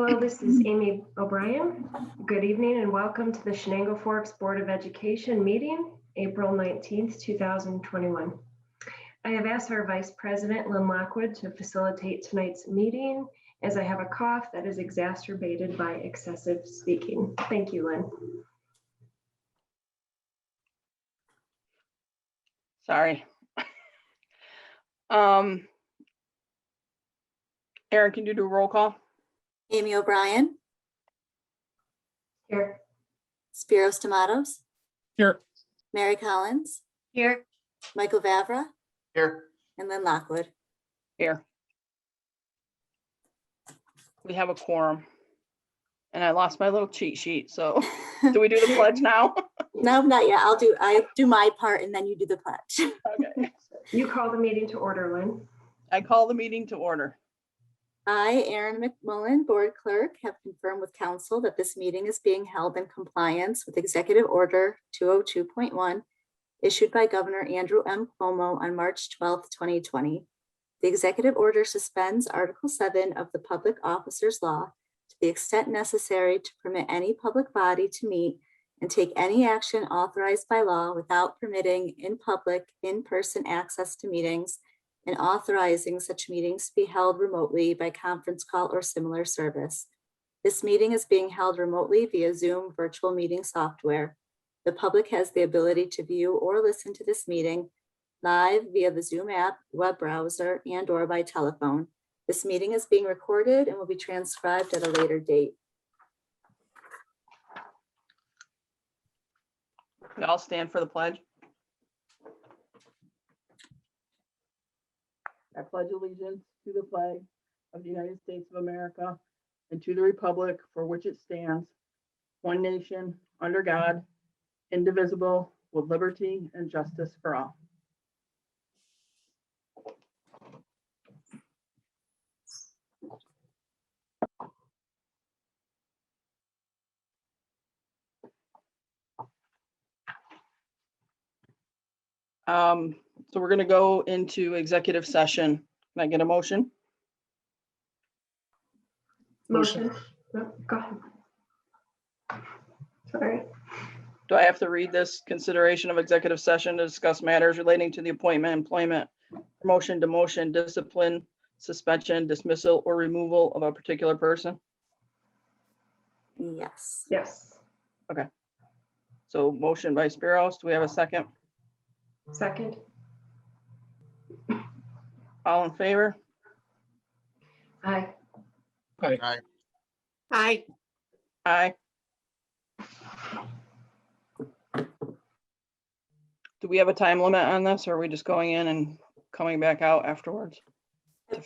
Hello, this is Amy O'Brien. Good evening and welcome to the Chenango Forks Board of Education meeting, April 19th, 2021. I have asked our Vice President, Lynn Lockwood, to facilitate tonight's meeting as I have a cough that is exacerbated by excessive speaking. Thank you, Lynn. Sorry. Aaron, can you do a roll call? Amy O'Brien. Here. Spiros Tomatoes. Here. Mary Collins. Here. Michael Vavra. Here. And Lynn Lockwood. Here. We have a quorum. And I lost my little cheat sheet, so do we do the pledge now? No, not yet. I do my part and then you do the pledge. Okay. You call the meeting to order, Lynn. I call the meeting to order. I, Erin McMullen, Board Clerk, have confirmed with Council that this meeting is being held in compliance with Executive Order 202.1 issued by Governor Andrew M. Cuomo on March 12, 2020. The Executive Order suspends Article 7 of the Public Officers Law to the extent necessary to permit any public body to meet and take any action authorized by law without permitting in public, in-person access to meetings and authorizing such meetings to be held remotely by conference call or similar service. This meeting is being held remotely via Zoom virtual meeting software. The public has the ability to view or listen to this meeting live via the Zoom app, web browser, and/or by telephone. This meeting is being recorded and will be transcribed at a later date. We all stand for the pledge. I pledge allegiance to the flag of the United States of America and to the republic for which it stands, one nation, under God, indivisible, with liberty and justice for all. So we're going to go into executive session. Can I get a motion? Motion. Oh, go ahead. Sorry. Do I have to read this? Consideration of executive session to discuss matters relating to the appointment, employment, promotion, demotion, discipline, suspension, dismissal, or removal of a particular person? Yes. Yes. So motion by Spiros. Do we have a second? Second. All in favor? Aye. Aye. Aye. Aye. Do we have a time limit on this, or are we just going in and coming back out afterwards?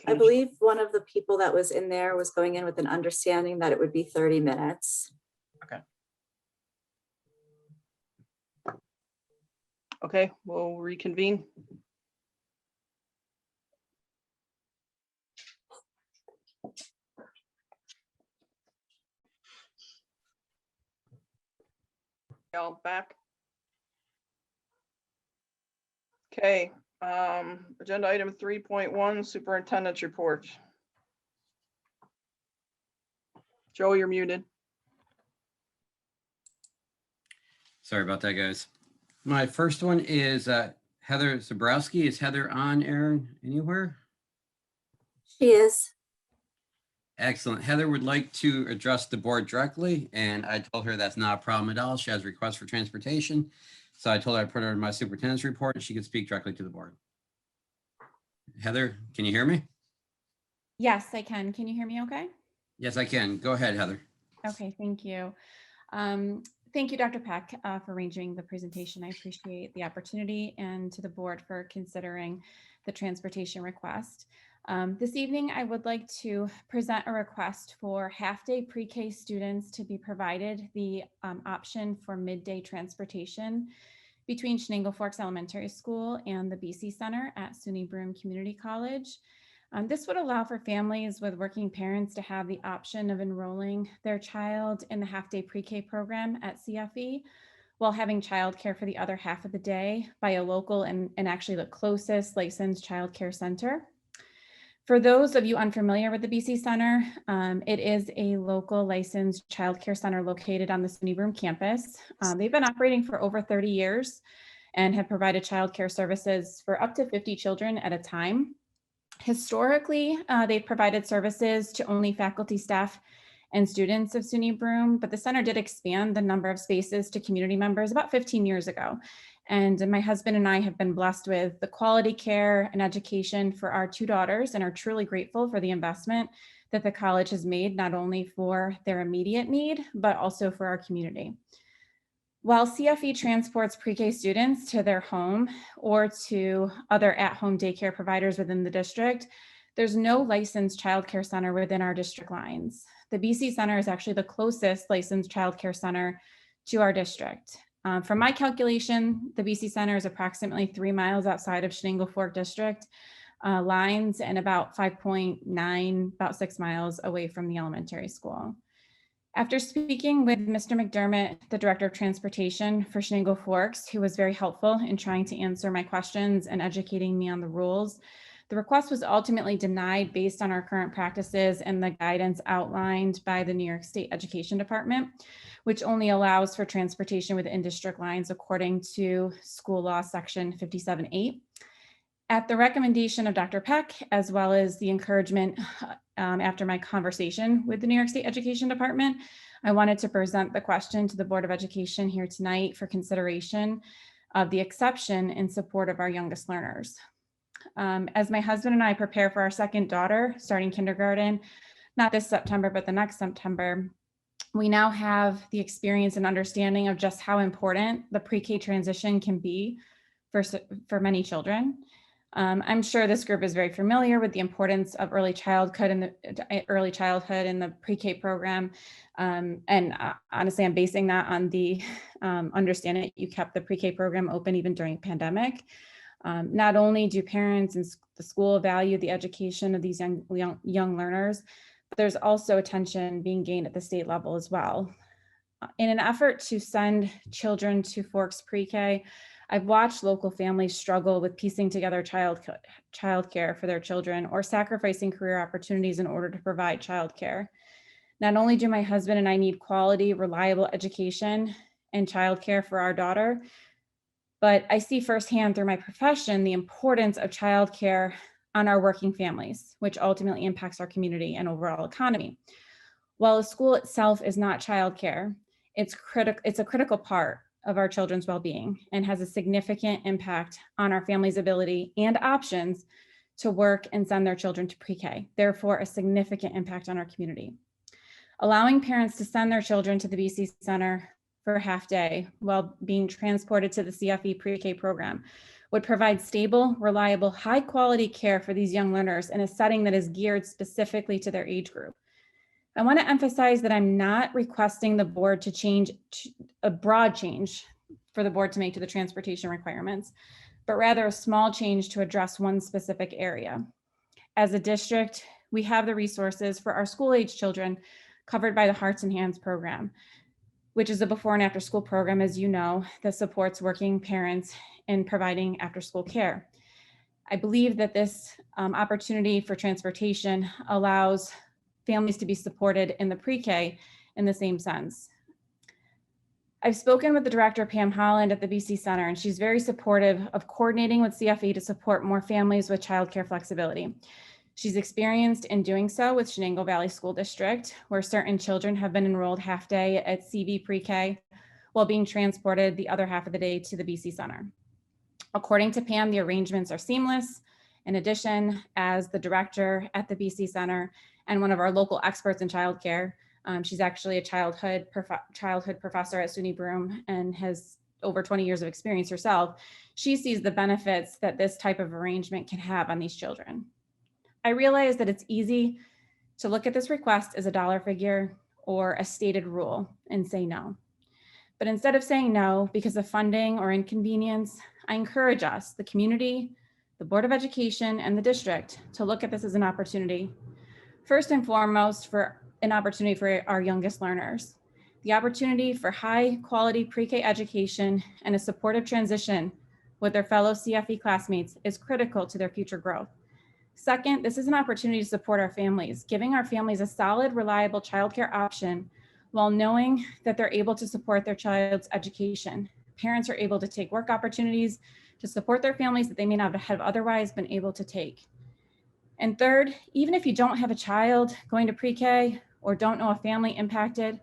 I believe one of the people that was in there was going in with an understanding that it would be 30 minutes. Okay, we'll reconvene. Y'all back? Okay, agenda item 3.1, superintendent's report. Joe, you're muted. Sorry about that, guys. My first one is Heather Zabrowski. Is Heather on, Aaron, anywhere? She is. Excellent. Heather would like to address the board directly, and I told her that's not a problem at all. She has requests for transportation. So I told her I'd put her in my superintendent's report and she could speak directly to the board. Heather, can you hear me? Yes, I can. Can you hear me okay? Yes, I can. Go ahead, Heather. Okay, thank you. Thank you, Dr. Peck, for arranging the presentation. I appreciate the opportunity, and to the board for considering the transportation request. This evening, I would like to present a request for half-day pre-K students to be provided the option for midday transportation between Chenango Forks Elementary School and the BC Center at SUNY Broome Community College. This would allow for families with working parents to have the option of enrolling their child in the half-day pre-K program at CFE while having childcare for the other half of the day by a local and actually the closest licensed childcare center. For those of you unfamiliar with the BC Center, it is a local licensed childcare center located on the SUNY Broome campus. They've been operating for over 30 years and have provided childcare services for up to 50 children at a time. Historically, they've provided services to only faculty, staff, and students of SUNY Broome, but the center did expand the number of spaces to community members about 15 years ago. And my husband and I have been blessed with the quality care and education for our two daughters and are truly grateful for the investment that the college has made, not only for their immediate need, but also for our community. While CFE transports pre-K students to their home or to other at-home daycare providers within the district, there's no licensed childcare center within our district lines. The BC Center is actually the closest licensed childcare center to our district. From my calculation, the BC Center is approximately 3 miles outside of Chenango Fork District lines and about 5.9, about 6 miles away from the elementary school. After speaking with Mr. McDermott, the Director of Transportation for Chenango Forks, who was very helpful in trying to answer my questions and educating me on the rules, the request was ultimately denied based on our current practices and the guidance outlined by the New York State Education Department, which only allows for transportation within district lines according to School Law Section 57.8. At the recommendation of Dr. Peck, as well as the encouragement after my conversation with the New York State Education Department, I wanted to present the question to the Board of Education here tonight for consideration of the exception in support of our youngest learners. As my husband and I prepare for our second daughter starting kindergarten, not this September, but the next September, we now have the experience and understanding of just how important the pre-K transition can be for many children. I'm sure this group is very familiar with the importance of early childhood and the pre-K program. Honestly, I'm basing that on the understanding that you kept the pre-K program open even during pandemic. Not only do parents and the school value the education of these young learners, but there's also attention being gained at the state level as well. In an effort to send children to Forks pre-K, I've watched local families struggle with piecing together childcare for their children or sacrificing career opportunities in order to provide childcare. Not only do my husband and I need quality, reliable education and childcare for our daughter, but I see firsthand through my profession the importance of childcare on our working families, which ultimately impacts our community and overall economy. While the school itself is not childcare, it's a critical part of our children's well-being and has a significant impact on our family's ability and options to work and send their children to pre-K, therefore a significant impact on our community. Allowing parents to send their children to the BC Center for a half day while being transported to the CFE pre-K program would provide stable, reliable, high quality care for these young learners in a setting that is geared specifically to their age group. I want to emphasize that I'm not requesting the board to change a broad change for the board to make to the transportation requirements, but rather a small change to address one specific area. As a district, we have the resources for our school age children covered by the Hearts and Hands program, which is a before and after school program, as you know, that supports working parents in providing after school care. I believe that this opportunity for transportation allows families to be supported in the pre-K in the same sense. I've spoken with the director, Pam Holland, at the BC Center, and she's very supportive of coordinating with CFE to support more families with childcare flexibility. She's experienced in doing so with Chenango Valley School District, where certain children have been enrolled half day at CV pre-K while being transported the other half of the day to the BC Center. According to Pam, the arrangements are seamless. In addition, as the director at the BC Center and one of our local experts in childcare, she's actually a childhood professor at SUNY Broome and has over 20 years of experience herself. She sees the benefits that this type of arrangement can have on these children. I realize that it's easy to look at this request as a dollar figure or a stated rule and say no. But instead of saying no because of funding or inconvenience, I encourage us, the community, the Board of Education, and the district to look at this as an opportunity. First and foremost, for an opportunity for our youngest learners, the opportunity for high quality pre-K education and a supportive transition with their fellow CFE classmates is critical to their future growth. Second, this is an opportunity to support our families, giving our families a solid, reliable childcare option while knowing that they're able to support their child's education. Parents are able to take work opportunities to support their families that they may not have otherwise been able to take. And third, even if you don't have a child going to pre-K or don't know a family impacted,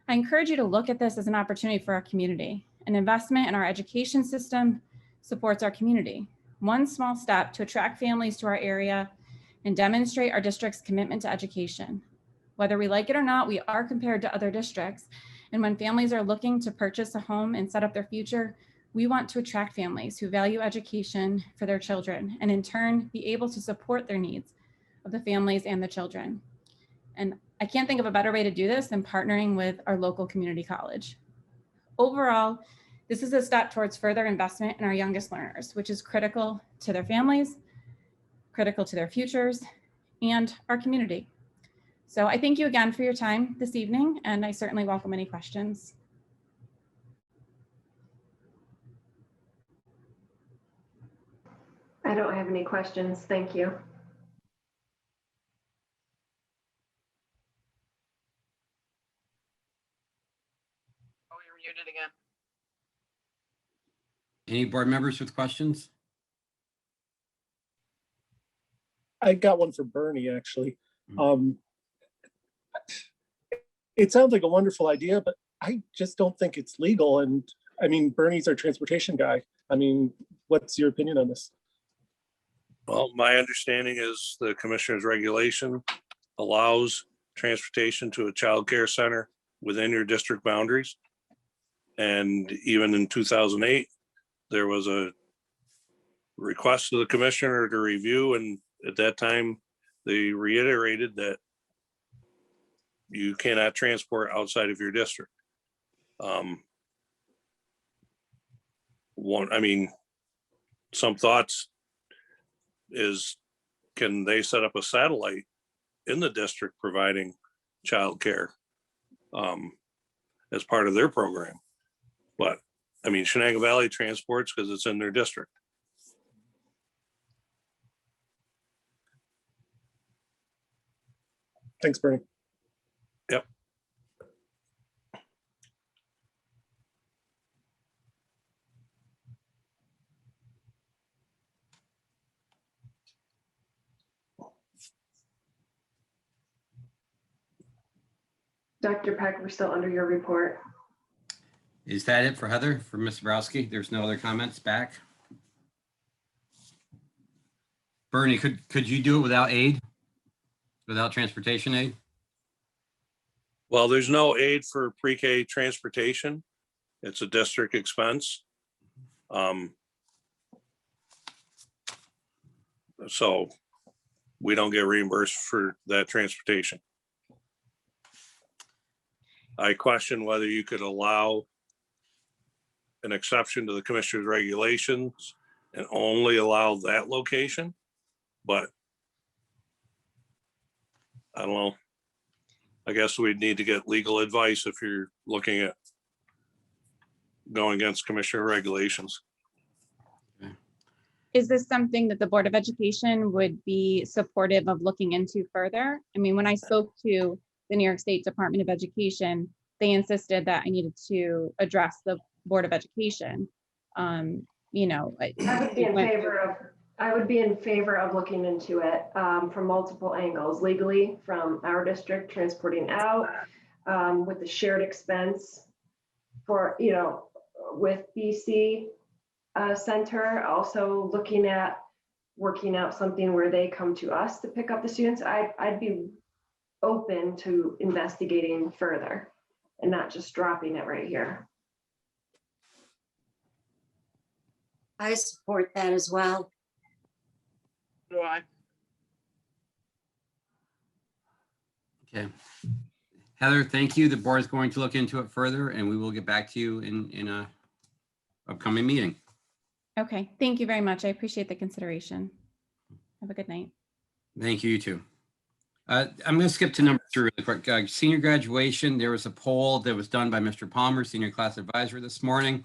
I encourage you to look at this as an opportunity for our community. An investment in our education system supports our community. One small step to attract families to our area and demonstrate our district's commitment to education. Whether we like it or not, we are compared to other districts. And when families are looking to purchase a home and set up their future, we want to attract families who value education for their children and in turn be able to support their needs of the families and the children. And I can't think of a better way to do this than partnering with our local community college. Overall, this is a step towards further investment in our youngest learners, which is critical to their families, critical to their futures, and our community. So I thank you again for your time this evening, and I certainly welcome any questions. I don't have any questions. Thank you. Oh, you're muted again. Any board members with questions? I got one for Bernie, actually. It sounds like a wonderful idea, but I just don't think it's legal. And I mean, Bernie's our transportation guy. I mean, what's your opinion on this? Well, my understanding is the commissioner's regulation allows transportation to a child care center within your district boundaries. And even in 2008, there was a request to the commissioner to review. And at that time, they reiterated that you cannot transport outside of your district. Some thoughts is, can they set up a satellite in the district providing childcare as part of their program? But I mean, Chenango Valley transports because it's in their district. Thanks, Bernie. Yep. Dr. Peck, we're still under your report. Is that it for Heather, for Ms. Zabrowski? There's no other comments back? Bernie, could you do it without aid? Without transportation aid? Well, there's no aid for pre-K transportation. It's a district expense. So we don't get reimbursed for that transportation. I question whether you could allow an exception to the commissioner's regulations and only allow that location, but I don't know. I guess we'd need to get legal advice if you're looking at going against commissioner regulations. Is this something that the Board of Education would be supportive of looking into further? I mean, when I spoke to the New York State Department of Education, they insisted that I needed to address the Board of Education. You know, I would be in favor of looking into it from multiple angles, legally from our district transporting out, with the shared expense for, you know, with BC Center, also looking at working out something where they come to us to pick up the students. I'd be open to investigating further and not just dropping it right here. I support that as well. Do I? Okay. Heather, thank you. The board is going to look into it further and we will get back to you in a upcoming meeting. okay, thank you very much. I appreciate the consideration. Have a good night. Thank you, you too. I'm going to skip to number 3 really quick. Senior graduation, there was a poll that was done by Mr. Palmer, senior class advisor this morning.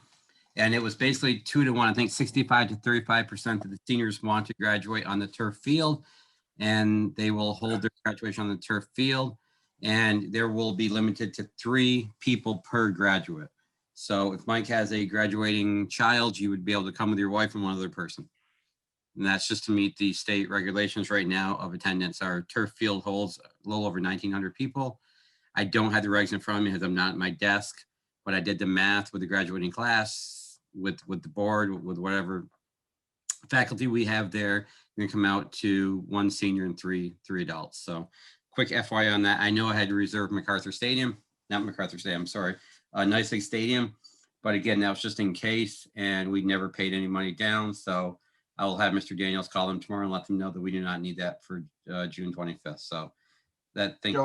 And it was basically 2 to 1. I think 65 to 35% of the seniors want to graduate on the turf field. and they will hold their graduation on the turf field. And there will be limited to 3 people per graduate. So if Mike has a graduating child, you would be able to come with your wife and one other person. And that's just to meet the state regulations right now of attendance. Our turf field holds a little over 1,900 people. I don't have the regs in front of me because I'm not at my desk, but I did the math with the graduating class, with the board, with whatever faculty we have there. You're gonna come out to 1 senior and three adults. So quick FYI on that. I know I had to reserve MacArthur Stadium, not MacArthur Stadium, I'm sorry, Nice Lake Stadium. But again, that was just in case, and we never paid any money down. So I will have Mr. Daniels call them tomorrow and let them know that we do not need that for June 25th. So that thing.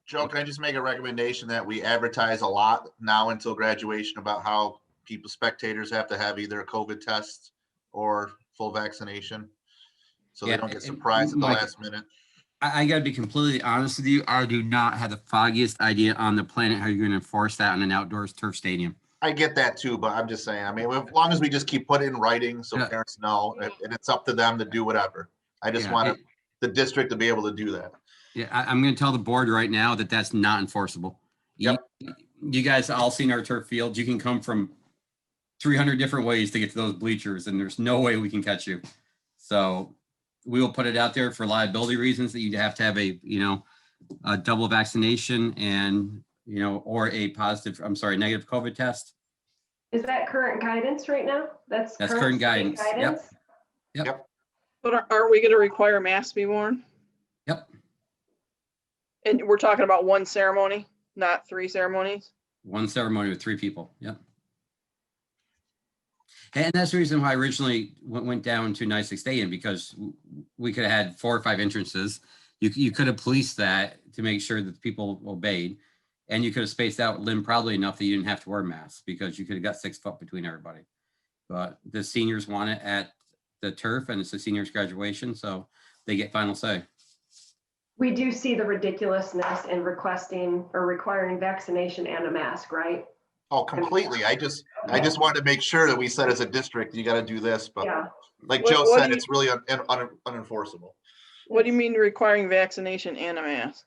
Joe, can I just make a recommendation that we advertise a lot now until graduation about how spectators have to have either a COVID test or full vaccination, so they don't get surprised at the last minute. I got to be completely honest with you. I do not have the foggiest idea on the planet how you're going to enforce that on an outdoors turf stadium. I get that too, but I'm just saying, I mean, as long as we just keep putting it in writing so parents know, and it's up to them to do whatever. I just want the district to be able to do that. Yeah, I'm going to tell the board right now that that's not enforceable. Yep. You guys all seen our turf fields. You can come from 300 different ways to get to those bleachers, and there's no way we can catch you. So we will put it out there for liability reasons that you have to have a double vaccination and, or a negative COVID test. Is that current guidance right now? That's current guidance. Yep. But aren't we going to require masks be worn? Yep. And we're talking about 1 ceremony, not 3 ceremonies? 1 ceremony with 3 people. Yep. And that's the reason why I originally went down to Nice Lake Stadium, because we could have had 4 or 5 entrances. You could have policed that to make sure that people obeyed. And you could have spaced out Lynn probably enough that you didn't have to wear masks, because you could have got 6 foot between everybody. But the seniors want it at the turf, and it's the seniors' graduation, so they get final say. We do see the ridiculousness in requesting or requiring vaccination and a mask, right? Oh, completely. I just wanted to make sure that we said as a district, you got to do this, but like Joe said, it's really unenforceable. What do you mean requiring vaccination and a mask?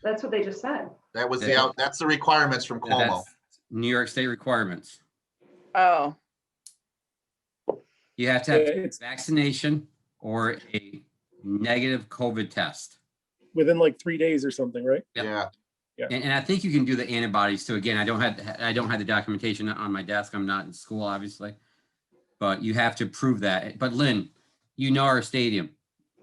That's what they just said. That was that's the requirements from Cuomo. That's New York State requirements. Oh. You have to have vaccination or a negative COVID test within like 3 days or something, right? Yep. Yeah. And I think you can do the antibodies too. Again, I don't have the documentation on my desk. I'm not in school, obviously, but you have to prove that. But Lynn, our stadium.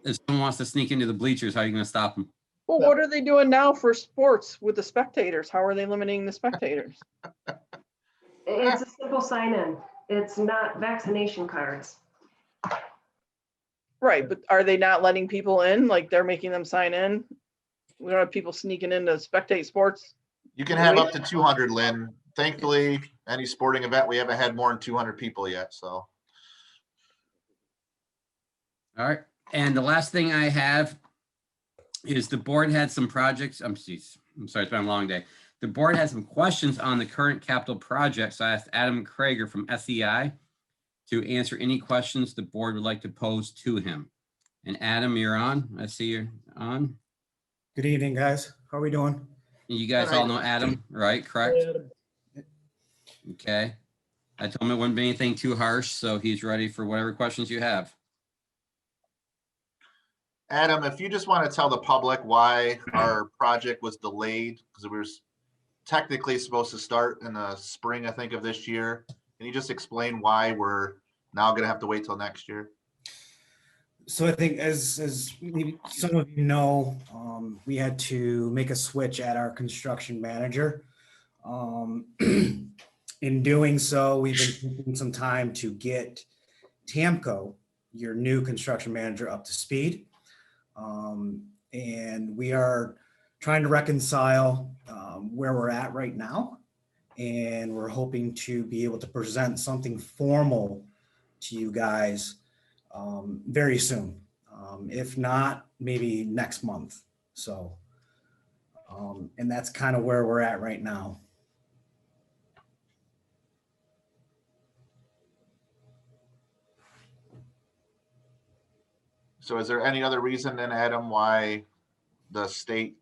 If someone wants to sneak into the bleachers, how are you going to stop them? Well, what are they doing now for sports with the spectators? How are they limiting the spectators? It's a simple sign-in. It's not vaccination cards. Right, but are they not letting people in? Like they're making them sign in? We don't have people sneaking in to spectate sports. You can have up to 200, Lynn. Thankfully, any sporting event, we haven't had more than 200 people yet, so. All right. And the last thing I have is the board had some projects. I'm sorry, it's been a long day. The board had some questions on the current capital projects. So I asked Adam Krager from SEI to answer any questions the board would like to pose to him. And Adam, you're on. I see you're on. Good evening, guys. How are we doing? You guys all know Adam, right? Correct? Okay. I told him it wouldn't be anything too harsh, so he's ready for whatever questions you have. Adam, if you just want to tell the public why our project was delayed, because we were technically supposed to start in the spring, I think, of this year. Can you just explain why we're now going to have to wait till next year? So I think as maybe some of you know, we had to make a switch at our construction manager. In doing so, we've been taking some time to get Tamco, your new construction manager, up to speed. And we are trying to reconcile where we're at right now. And we're hoping to be able to present something formal to you guys very soon. If not, maybe next month. So, and that's kind of where we're at right now. So is there any other reason then, Adam, why the state,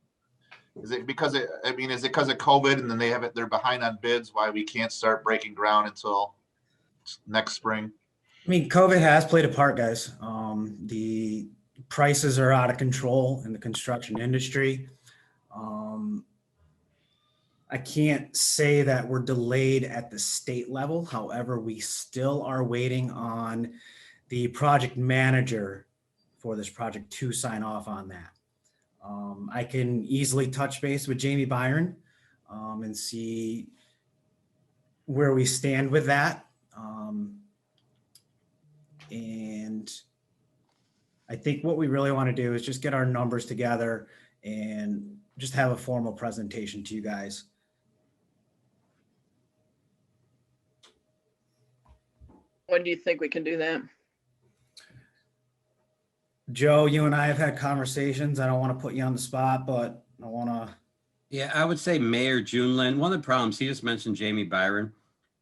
is it because is it because of COVID and then they're behind on bids, why we can't start breaking ground until next spring? I mean, COVID has played a part, guys. The prices are out of control in the construction industry. I can't say that we're delayed at the state level. However, we still are waiting on the project manager for this project to sign off on that. I can easily touch base with Jamie Byron and see where we stand with that. And I think what we really want to do is just get our numbers together and just have a formal presentation to you guys. When do you think we can do that? Joe, you and I have had conversations. I don't want to put you on the spot, but I want to. Yeah, I would say May or June, Lynn. One of the problems, he just mentioned Jamie Byron.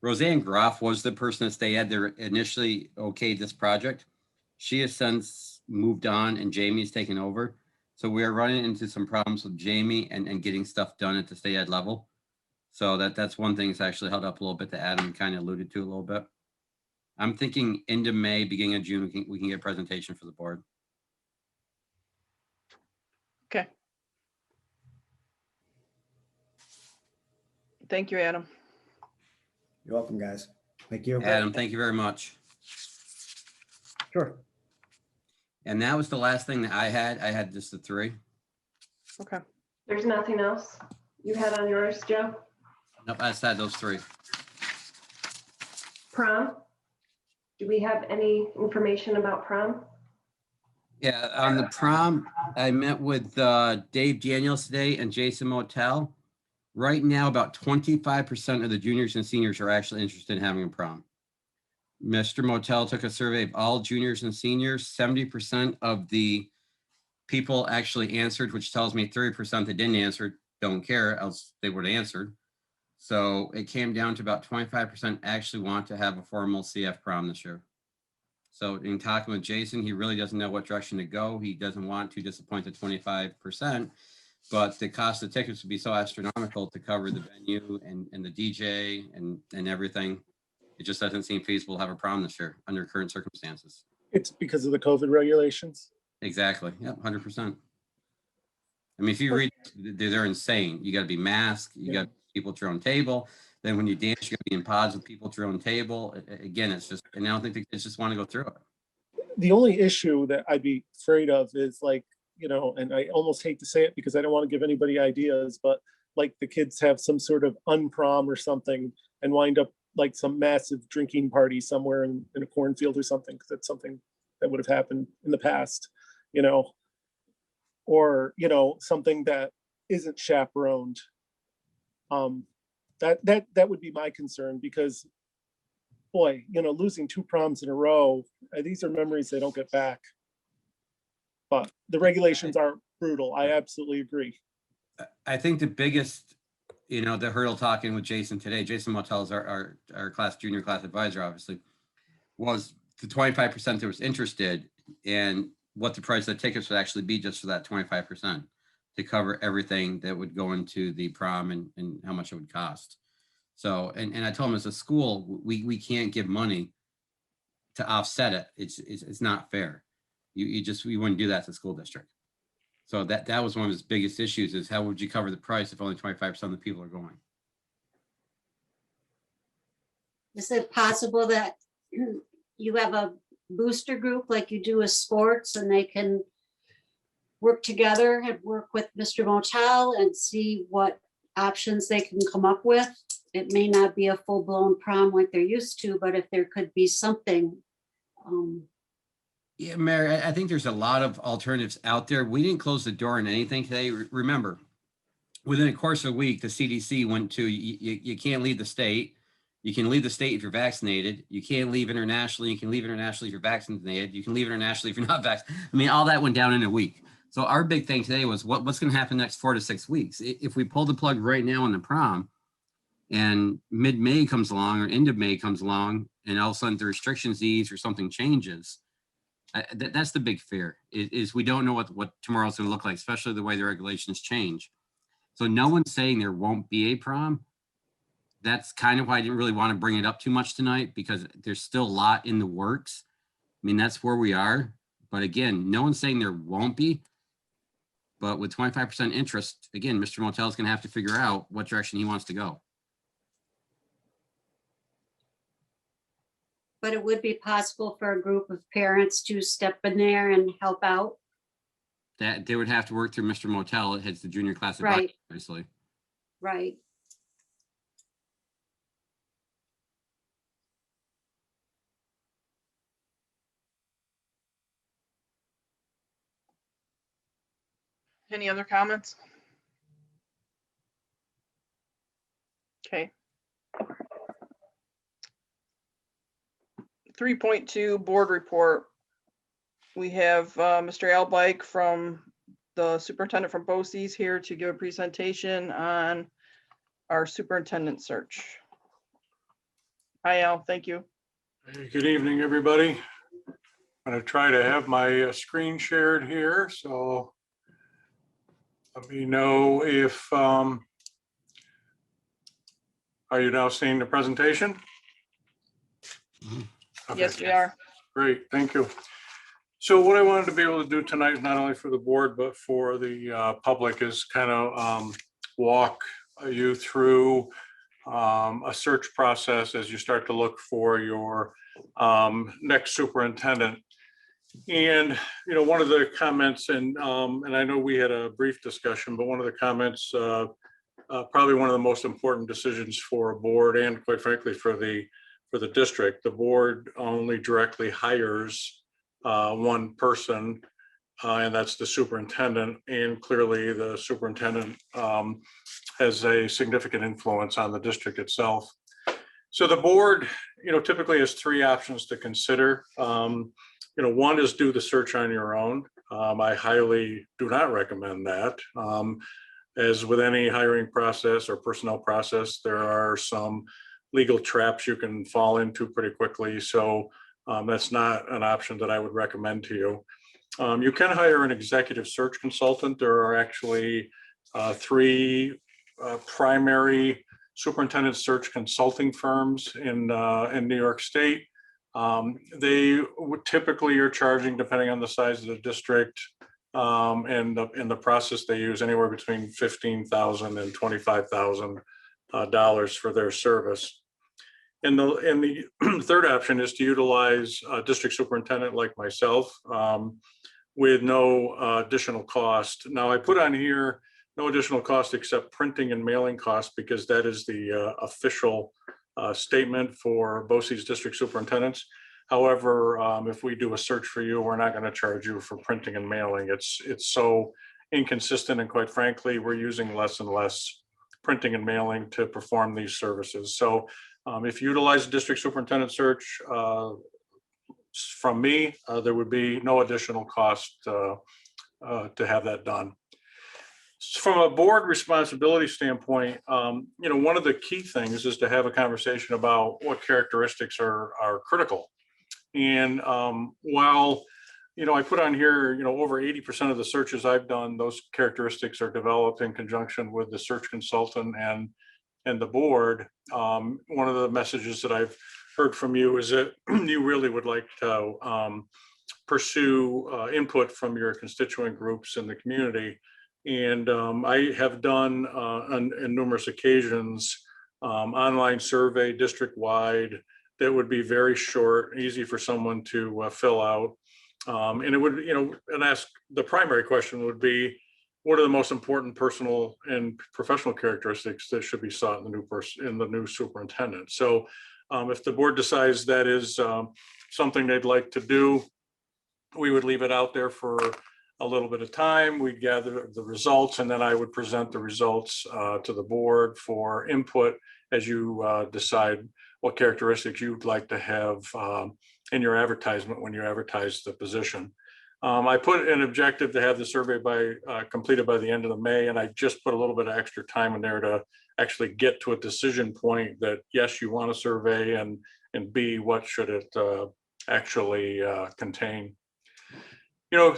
Roseanne Groff was the person that they had there initially okayed this project. She has since moved on and Jamie's taken over. So we are running into some problems with Jamie and getting stuff done at the state ed level. So that's one thing that's actually held up a little bit that Adam kind of alluded to a little bit. I'm thinking end of May, beginning of June, we can get a presentation for the board. Okay. Thank you, Adam. You're welcome, guys. Thank you. Adam, thank you very much. Sure. And that was the last thing that I had. I had just the three. Okay. There's nothing else you had on yours, Joe? Nope, I just had those three. Prom? Do we have any information about prom? Yeah, on the prom, I met with Dave Daniels today and Jason Motel. Right now, about 25% of the juniors and seniors are actually interested in having a prom. Mr. Motel took a survey of all juniors and seniors. 70% of the people actually answered, which tells me 30% that didn't answer don't care, else they would have answered. So it came down to about 25% actually want to have a formal CF prom this year. So in talking with Jason, he really doesn't know what direction to go. He doesn't want to disappoint the 25%, but the cost of tickets would be so astronomical to cover the venue and the DJ and everything. It just doesn't seem feasible to have a prom this year under current circumstances. It's because of the COVID regulations. Exactly. Yep, 100%. I mean, if you read, they're insane. You got to be masked. You got people at your own table. Then when you dance, you got to be in pods with people at your own table. Again, it's just, and I don't think the kids just want to go through it. The only issue that I'd be afraid of is like, you know, and I almost hate to say it because I don't want to give anybody ideas, but like the kids have some sort of unprom or something and wind up like some massive drinking party somewhere in a cornfield or something, because that's something that would have happened in the past, you know, or, you know, something that isn't chaperoned. That would be my concern, because boy, you know, losing 2 proms in a row, these are memories they don't get back. But the regulations are brutal. I absolutely agree. I think the biggest, you know, the hurdle talking with Jason today, Jason Motel is our junior class advisor, obviously, was the 25% that was interested and what the price of the tickets would actually be just for that 25% to cover everything that would go into the prom and how much it would cost. So, and I told him as a school, we can't give money to offset it. It's not fair. We wouldn't do that as a school district. So that was one of his biggest issues, is how would you cover the price if only 25% of the people are going? Is it possible that you have a booster group like you do with sports, and they can work together and work with Mr. Motel and see what options they can come up with? It may not be a full-blown prom like they're used to, but if there could be something. Yeah, Mary, I think there's a lot of alternatives out there. We didn't close the door on anything today. Remember, within a course of a week, the CDC went to, you can't leave the state. You can leave the state if you're vaccinated. You can't leave internationally. You can leave internationally if you're vaccinated. You can leave internationally if you're not vaccinated. I mean, all that went down in a week. So our big thing today was what's going to happen next 4 to 6 weeks. If we pull the plug right now on the prom and mid-May comes along or end of May comes along and all of a sudden the restrictions ease or something changes, That's the big fear is we don't know what tomorrow's going to look like, especially the way the regulations change. So no one's saying there won't be a prom. That's kind of why I didn't really want to bring it up too much tonight, because there's still a lot in the works. I mean, that's where we are. But again, no one's saying there won't be. But with 25% interest, again, Mr. Motel is going to have to figure out what direction he wants to go. But it would be possible for a group of parents to step in there and help out. That they would have to work through Mr. Motel. It hits the junior class advisor, Right. obviously. Right. Any other comments? Okay. 3.2 board report. We have Mr. Albike from the superintendent from BOCES here to give a presentation on our superintendent search. Hi, Al. Thank you. Hey, good evening, everybody. I'm going to try to have my screen shared here, so let me know if, are you now seeing the presentation? Okay. Yes, we are. Great, thank you. So what I wanted to be able to do tonight, not only for the board, but for the public, is kind of walk you through a search process as you start to look for your next superintendent. And, you know, one of the comments, and I know we had a brief discussion, but one of the comments, probably one of the most important decisions for a board, and quite frankly, for the district, the board only directly hires one person, and that's the superintendent. And clearly the superintendent has a significant influence on the district itself. So the board, you know, typically has three options to consider. You know, one is do the search on your own. I highly do not recommend that. As with any hiring process or personnel process, there are some legal traps you can fall into pretty quickly. So that's not an option that I would recommend to you. You can hire an executive search consultant. There are actually three primary superintendent search consulting firms in New York State. They would typically are charging, depending on the size of the district and the process they use, anywhere between $15,000 and $25,000 for their service. And the third option is to utilize a district superintendent like myself with no additional cost. Now I put on here no additional cost except printing and mailing costs, because that is the official statement for BOCES district superintendents. However, if we do a search for you, we're not going to charge you for printing and mailing. It's so inconsistent, and quite frankly, we're using less and less printing and mailing to perform these services. So if you utilize a district superintendent search from me, there would be no additional cost to have that done. From a board responsibility standpoint, you know, one of the key things is to have a conversation about what characteristics are critical. And while, you know, I put on here, you know, over 80% of the searches I've done, those characteristics are developed in conjunction with the search consultant and the board. One of the messages that I've heard from you is that you really would like to pursue input from your constituent groups in the community. And I have done on numerous occasions online survey district-wide that would be very short, easy for someone to fill out. And it would, you know, and ask, the primary question would be, what are the most important personal and professional characteristics that should be sought in the new person, in the new superintendent? So if the board decides that is something they'd like to do, we would leave it out there for a little bit of time. We'd gather the results, and then I would present the results to the board for input as you decide what characteristics you'd like to have in your advertisement when you advertise the position. I put an objective to have the survey completed by the end of the May, and I just put a little bit of extra time in there to actually get to a decision point that yes, you want a survey, and B, what should it actually contain.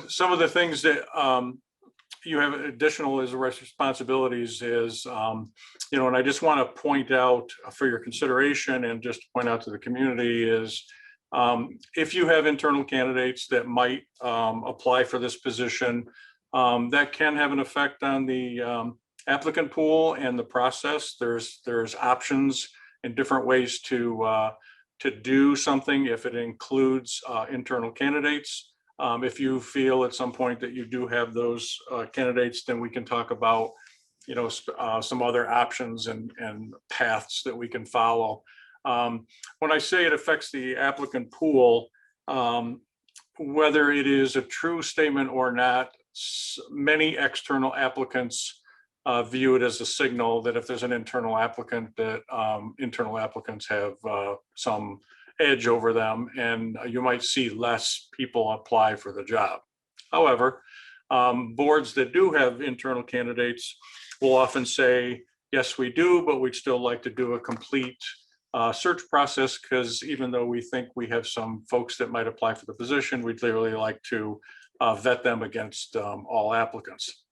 some of the things that you have additional as responsibilities is, and I just want to point out for your consideration and just point out to the community is, if you have internal candidates that might apply for this position, that can have an effect on the applicant pool and the process. There's options and different ways to do something if it includes internal candidates. If you feel at some point that you do have those candidates, then we can talk about, some other options and paths that we can follow. When I say it affects the applicant pool, whether it is a true statement or not, many external applicants view it as a signal that if there's an internal applicant, that internal applicants have some edge over them, and you might see less people apply for the job. However, boards that do have internal candidates will often say, yes, we do, but we'd still like to do a complete search process, because even though we think we have some folks that might apply for the position, we'd clearly like to vet them against all applicants.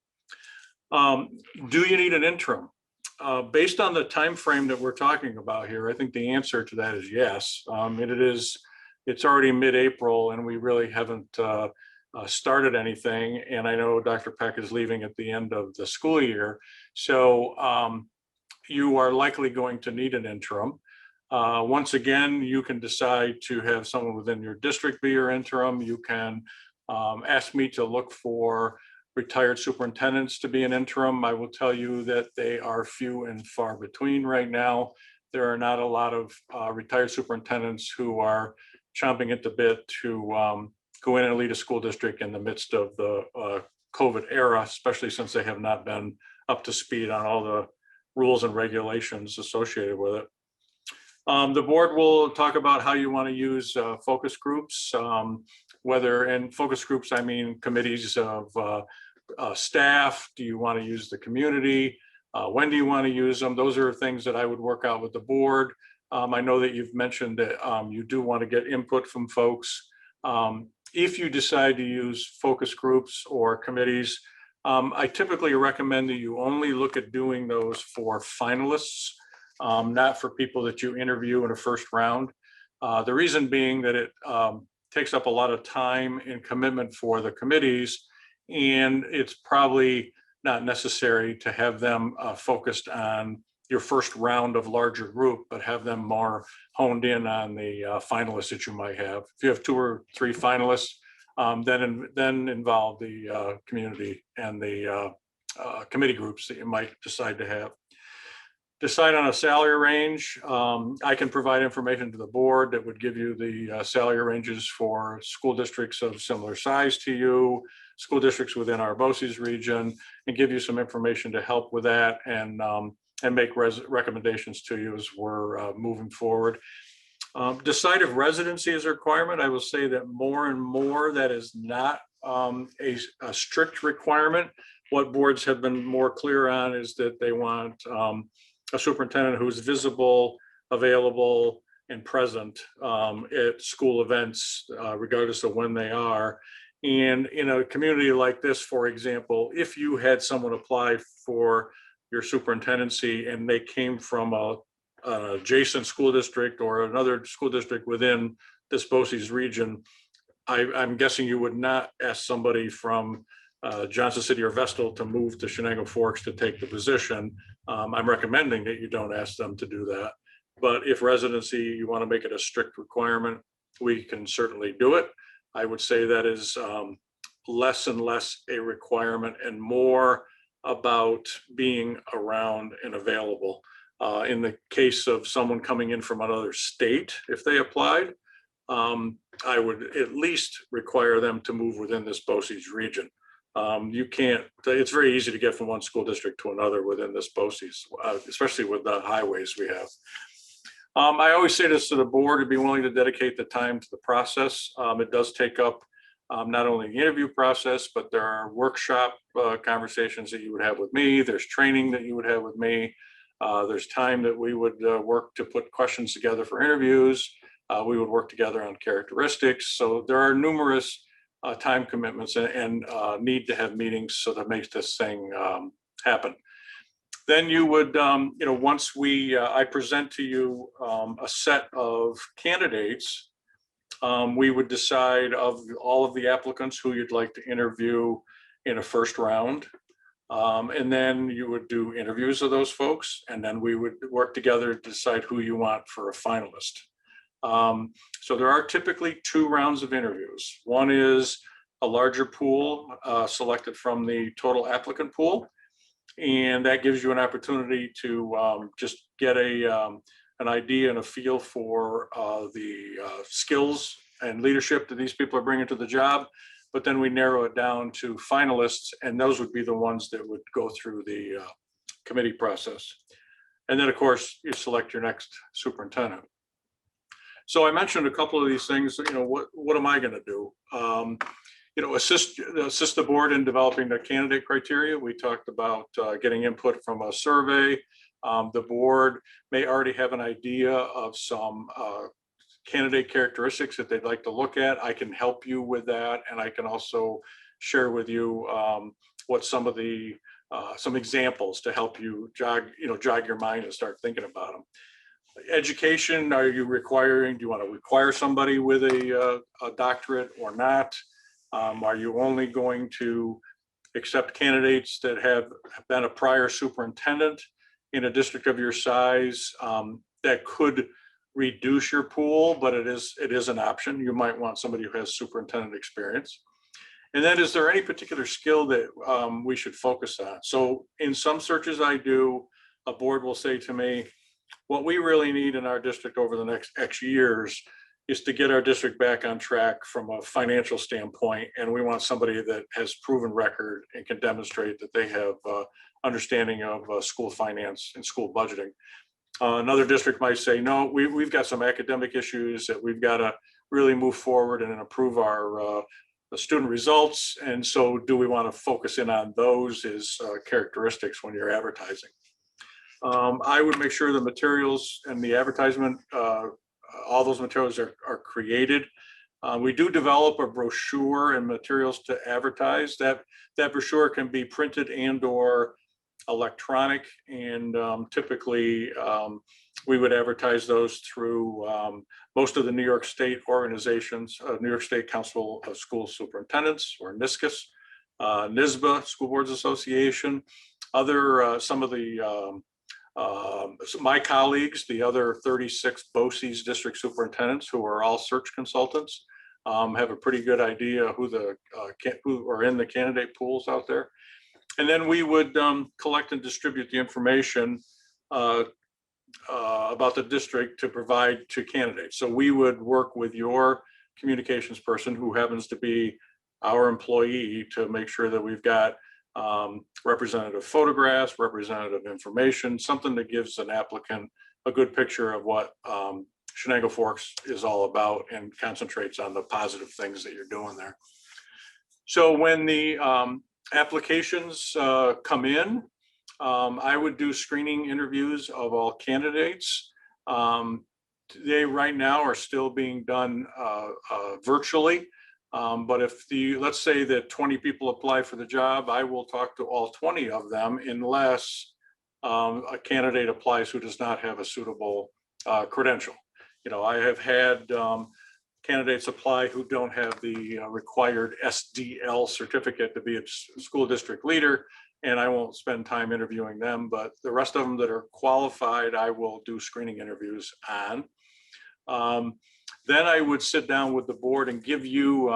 Do you need an interim? Based on the time frame that we're talking about here, I think the answer to that is yes. It's already mid-April and we really haven't started anything. And I know Dr. Peck is leaving at the end of the school year. So you are likely going to need an interim. Once again, you can decide to have someone within your district be your interim. You can ask me to look for retired superintendents to be an interim. I will tell you that they are few and far between right now. There are not a lot of retired superintendents who are chomping at the bit to go in and lead a school district in the midst of the COVID era, especially since they have not been up to speed on all the rules and regulations associated with it. The board will talk about how you want to use focus groups, whether in focus groups, I mean committees of staff. Do you want to use the community? When do you want to use them? Those are things that I would work out with the board. I know that you've mentioned that you do want to get input from folks. If you decide to use focus groups or committees, I typically recommend that you only look at doing those for finalists, not for people that you interview in a first round. The reason being that it takes up a lot of time and commitment for the committees, and it's probably not necessary to have them focused on your first round of larger group, but have them more honed in on the finalists that you might have. If you have 2 or 3 finalists, then involve the community and the committee groups that you might decide to have. Decide on a salary range. I can provide information to the board that would give you the salary ranges for school districts of similar size to you, school districts within our BOCES region, and give you some information to help with that and make recommendations to you as we're moving forward. Decide if residency is a requirement. I will say that more and more that is not a strict requirement. What boards have been more clear on is that they want a superintendent who's visible, available, and present at school events, regardless of when they are. And in a community like this, for example, if you had someone apply for your superintendency and they came from an adjacent school district or another school district within this BOCES region, I'm guessing you would not ask somebody from Johnson City or Vestal to move to Chenango Forks to take the position. I'm recommending that you don't ask them to do that. But if residency, you want to make it a strict requirement, we can certainly do it. I would say that is less and less a requirement and more about being around and available. In the case of someone coming in from another state, if they applied, I would at least require them to move within this BOCES region. You can't, it's very easy to get from one school district to another within this BOCES, especially with the highways we have. I always say this to the board, to be willing to dedicate the time to the process. It does take up not only the interview process, but there are workshop conversations that you would have with me. There's training that you would have with me. There's time that we would work to put questions together for interviews. We would work together on characteristics. So there are numerous time commitments and need to have meetings so that makes this thing happen. Then you would, once I present to you a set of candidates, we would decide of all of the applicants who you'd like to interview in a first round. And then you would do interviews of those folks, and then we would work together to decide who you want for a finalist. So there are typically 2 rounds of interviews. One is a larger pool selected from the total applicant pool. And that gives you an opportunity to just get an idea and a feel for the skills and leadership that these people are bringing to the job. But then we narrow it down to finalists, and those would be the ones that would go through the committee process. And then, of course, you select your next superintendent. So I mentioned a couple of these things. What am I going to do? Assist the board in developing the candidate criteria. We talked about getting input from a survey. The board may already have an idea of some candidate characteristics that they'd like to look at. I can help you with that, and I can also share with you what some of the some examples to help you jog your mind and start thinking about them. Education, are you requiring? Do you want to require somebody with a doctorate or not? Are you only going to accept candidates that have been a prior superintendent in a district of your size? That could reduce your pool, but it is an option. You might want somebody who has superintendent experience. And then, is there any particular skill that we should focus on? So in some searches I do, a board will say to me, what we really need in our district over the next X years is to get our district back on track from a financial standpoint. And we want somebody that has proven record and can demonstrate that they have understanding of school finance and school budgeting. Another district might say, no, we've got some academic issues that we've got to really move forward and improve our student results. And so do we want to focus in on those as characteristics when you're advertising? I would make sure the materials and the advertisement, all those materials are created. We do develop a brochure and materials to advertise. That brochure can be printed and or electronic, and typically we would advertise those through most of the New York State organizations, New York State Council of School Superintendents, or NISCUS, NISBA, School Boards Association, some of the my colleagues, the other 36 BOCES district superintendents, who are all search consultants, have a pretty good idea who are in the candidate pools out there. And then we would collect and distribute the information about the district to provide to candidates. So we would work with your communications person, who happens to be our employee, to make sure that we've got representative photographs, representative information, something that gives an applicant a good picture of what Chenango Forks is all about and concentrates on the positive things that you're doing there. So when the applications come in, I would do screening interviews of all candidates. They right now are still being done virtually. But if let's say that 20 people apply for the job, I will talk to all 20 of them unless a candidate applies who does not have a suitable credential. I have had candidates apply who don't have the required SDL certificate to be a school district leader, and I won't spend time interviewing them, but the rest of them that are qualified, I will do screening interviews on. Then I would sit down with the board and give you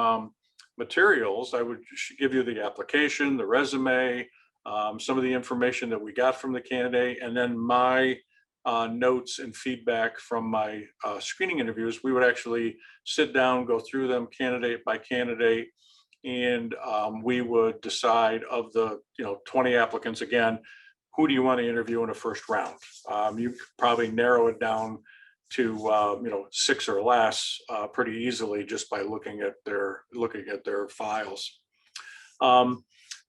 materials. I would give you the application, the resume, some of the information that we got from the candidate, and then my notes and feedback from my screening interviews. We would actually sit down, go through them candidate by candidate, and we would decide of the 20 applicants, again, who do you want to interview in a first round? You could probably narrow it down to 6 or less pretty easily just by looking at their files.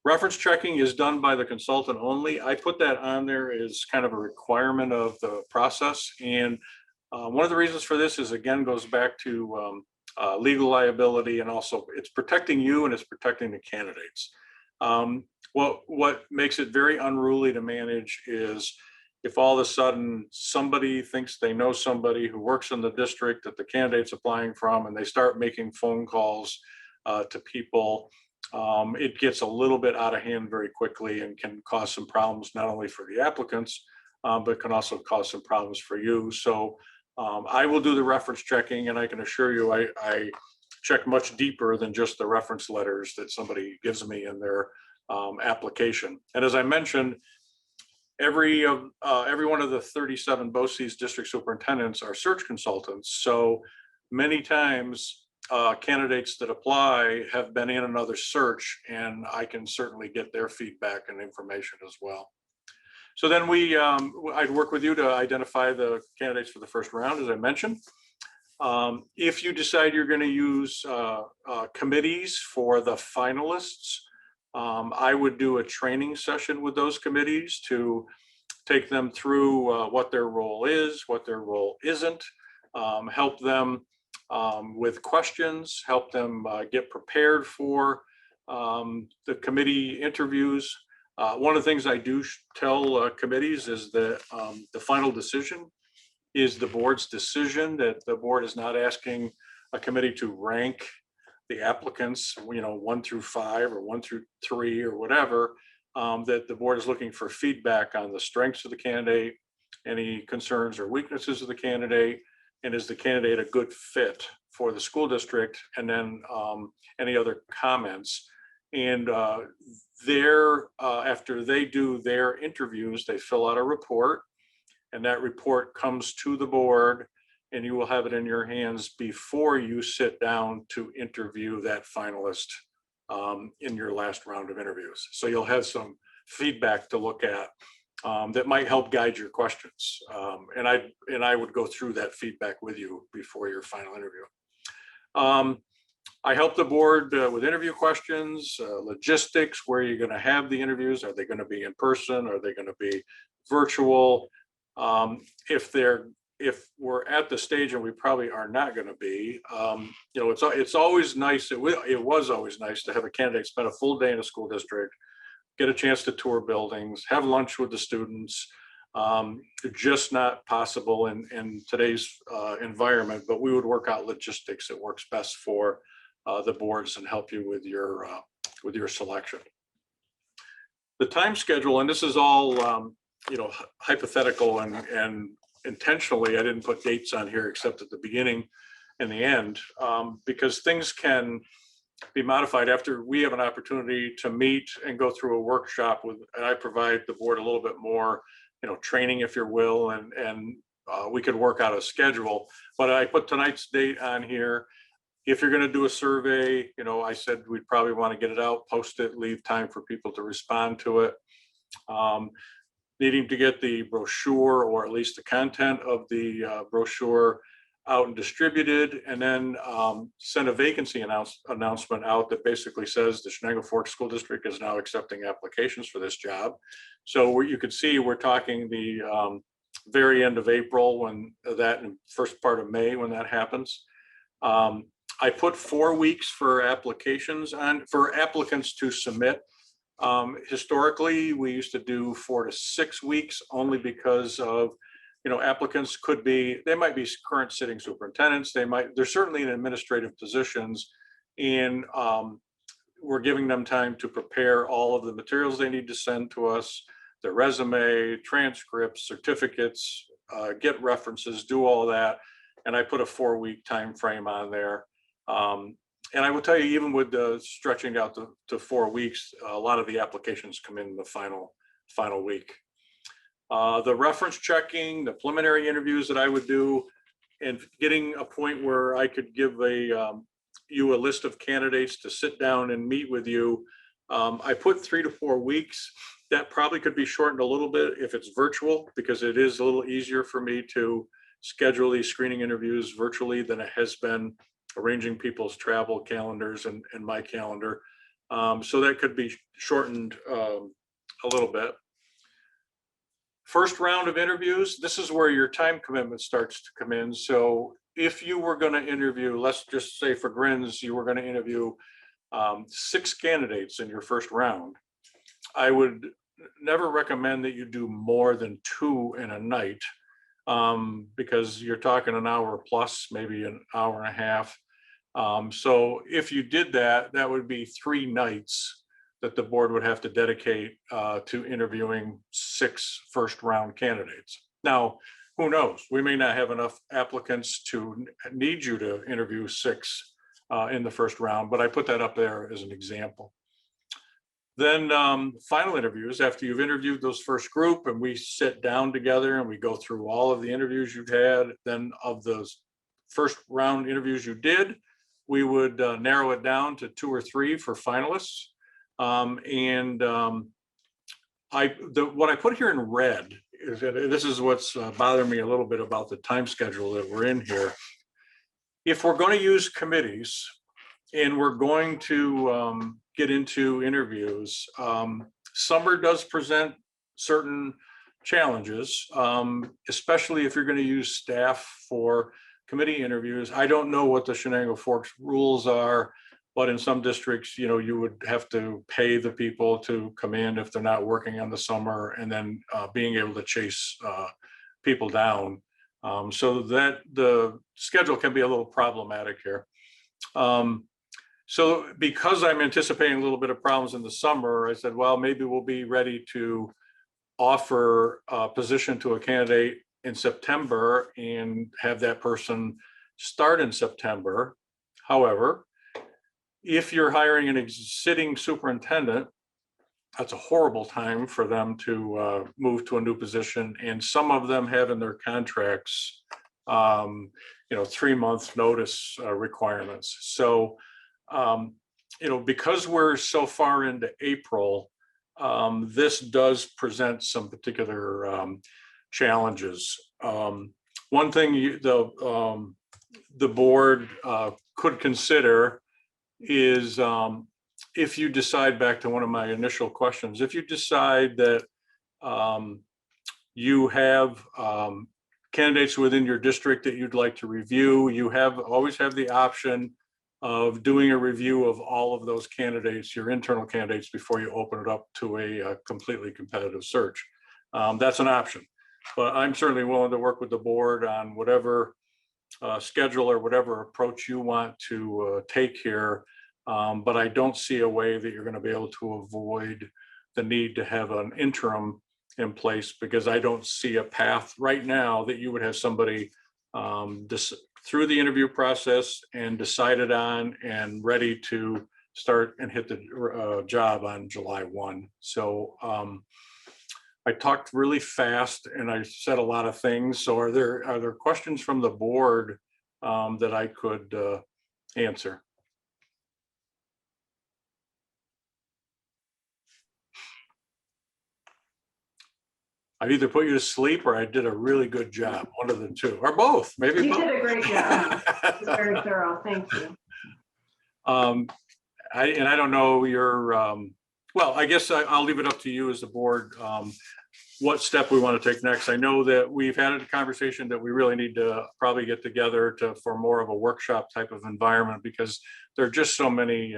Reference checking is done by the consultant only. I put that on there as kind of a requirement of the process. And one of the reasons for this is, again, goes back to legal liability, and also it's protecting you and it's protecting the candidates. What makes it very unruly to manage is if all of a sudden somebody thinks they know somebody who works in the district that the candidate's applying from, and they start making phone calls to people, it gets a little bit out of hand very quickly and can cause some problems, not only for the applicants, but can also cause some problems for you. So I will do the reference checking, and I can assure you I check much deeper than just the reference letters that somebody gives me in their application. And as I mentioned, every one of the 37 BOCES district superintendents are search consultants. So many times candidates that apply have been in another search, and I can certainly get their feedback and information as well. So then I'd work with you to identify the candidates for the first round, as I mentioned. If you decide you're going to use committees for the finalists, I would do a training session with those committees to take them through what their role is, what their role isn't, help them with questions, help them get prepared for the committee interviews. One of the things I do tell committees is that the final decision is the board's decision, that the board is not asking a committee to rank the applicants, 1 through 5 or 1 through 3 or whatever, that the board is looking for feedback on the strengths of the candidate, any concerns or weaknesses of the candidate, and is the candidate a good fit for the school district, and then any other comments. And after they do their interviews, they fill out a report, and that report comes to the board, and you will have it in your hands before you sit down to interview that finalist in your last round of interviews. So you'll have some feedback to look at that might help guide your questions. And I would go through that feedback with you before your final interview. I help the board with interview questions, logistics, where you're going to have the interviews. Are they going to be in person? Are they going to be virtual? If we're at the stage, and we probably are not going to be, it's always nice. It was always nice to have a candidate spend a full day in a school district, get a chance to tour buildings, have lunch with the students. Just not possible in today's environment, but we would work out logistics that works best for the boards and help you with your selection. The time schedule, and this is all hypothetical and intentionally I didn't put dates on here except at the beginning and the end, because things can be modified after we have an opportunity to meet and go through a workshop with, and I provide the board a little bit more, training, if you will, and we could work out a schedule. But I put tonight's date on here. If you're going to do a survey, I said we'd probably want to get it out, post it, leave time for people to respond to it. Needing to get the brochure, or at least the content of the brochure, out and distributed, and then send a vacancy announcement out that basically says the Chenango Forks School District is now accepting applications for this job. So what you can see, we're talking the very end of April, when that, and first part of May when that happens. I put 4 weeks for applications for applicants to submit. Historically, we used to do 4 to 6 weeks, only because of, applicants they might be current sitting superintendents. They're certainly in administrative positions, and we're giving them time to prepare all of the materials they need to send to us, their resume, transcripts, certificates, get references, do all that. And I put a 4-week time frame on there. And I will tell you, even with the stretching out to 4 weeks, a lot of the applications come in the final week. The reference checking, the preliminary interviews that I would do, and getting a point where I could give you a list of candidates to sit down and meet with you. I put 3 to 4 weeks. That probably could be shortened a little bit if it's virtual, because it is a little easier for me to schedule these screening interviews virtually than it has been arranging people's travel calendars and my calendar. So that could be shortened a little bit. First round of interviews, this is where your time commitment starts to come in. So if you were going to interview, let's just say for grins, you were going to interview 6 candidates in your first round, I would never recommend that you do more than 2 in a night, because you're talking an hour plus, maybe an hour and a half. So if you did that, that would be 3 nights that the board would have to dedicate to interviewing 6 first round candidates. Now, who knows? We may not have enough applicants to need you to interview 6 in the first round, but I put that up there as an example. Then final interviews, after you've interviewed those first group and we sit down together and we go through all of the interviews you've had, then of those first round interviews you did, we would narrow it down to 2 or 3 for finalists. What I put here in red is that this is what's bothering me a little bit about the time schedule that we're in here. If we're going to use committees and we're going to get into interviews, summer does present certain challenges, especially if you're going to use staff for committee interviews. I don't know what the Chenango Forks rules are, but in some districts, you would have to pay the people to come in if they're not working on the summer, and then being able to chase people down. So that the schedule can be a little problematic here. So because I'm anticipating a little bit of problems in the summer, I said, well, maybe we'll be ready to offer a position to a candidate in September and have that person start in September. However, if you're hiring an sitting superintendent, that's a horrible time for them to move to a new position. And some of them have in their contracts, 3-month notice requirements. So, because we're so far into April, this does present some particular challenges. One thing the board could consider is if you decide, back to one of my initial questions, if you decide that you have candidates within your district that you'd like to review, you always have the option of doing a review of all of those candidates, your internal candidates, before you open it up to a completely competitive search. That's an option, but I'm certainly willing to work with the board on whatever schedule or whatever approach you want to take here. But I don't see a way that you're going to be able to avoid the need to have an interim in place, because I don't see a path right now that you would have somebody through the interview process and decided on and ready to start and hit the job on July 1. So I talked really fast and I said a lot of things. So are there questions from the board that I could answer? I either put you to sleep or I did a really good job, one of the two, or both, maybe You both. did a great job. It was very thorough. Thank you. I don't know your, well, I guess I'll leave it up to you as the board, what step we want to take next. I know that we've had a conversation that we really need to probably get together for more of a workshop type of environment, because there are just so many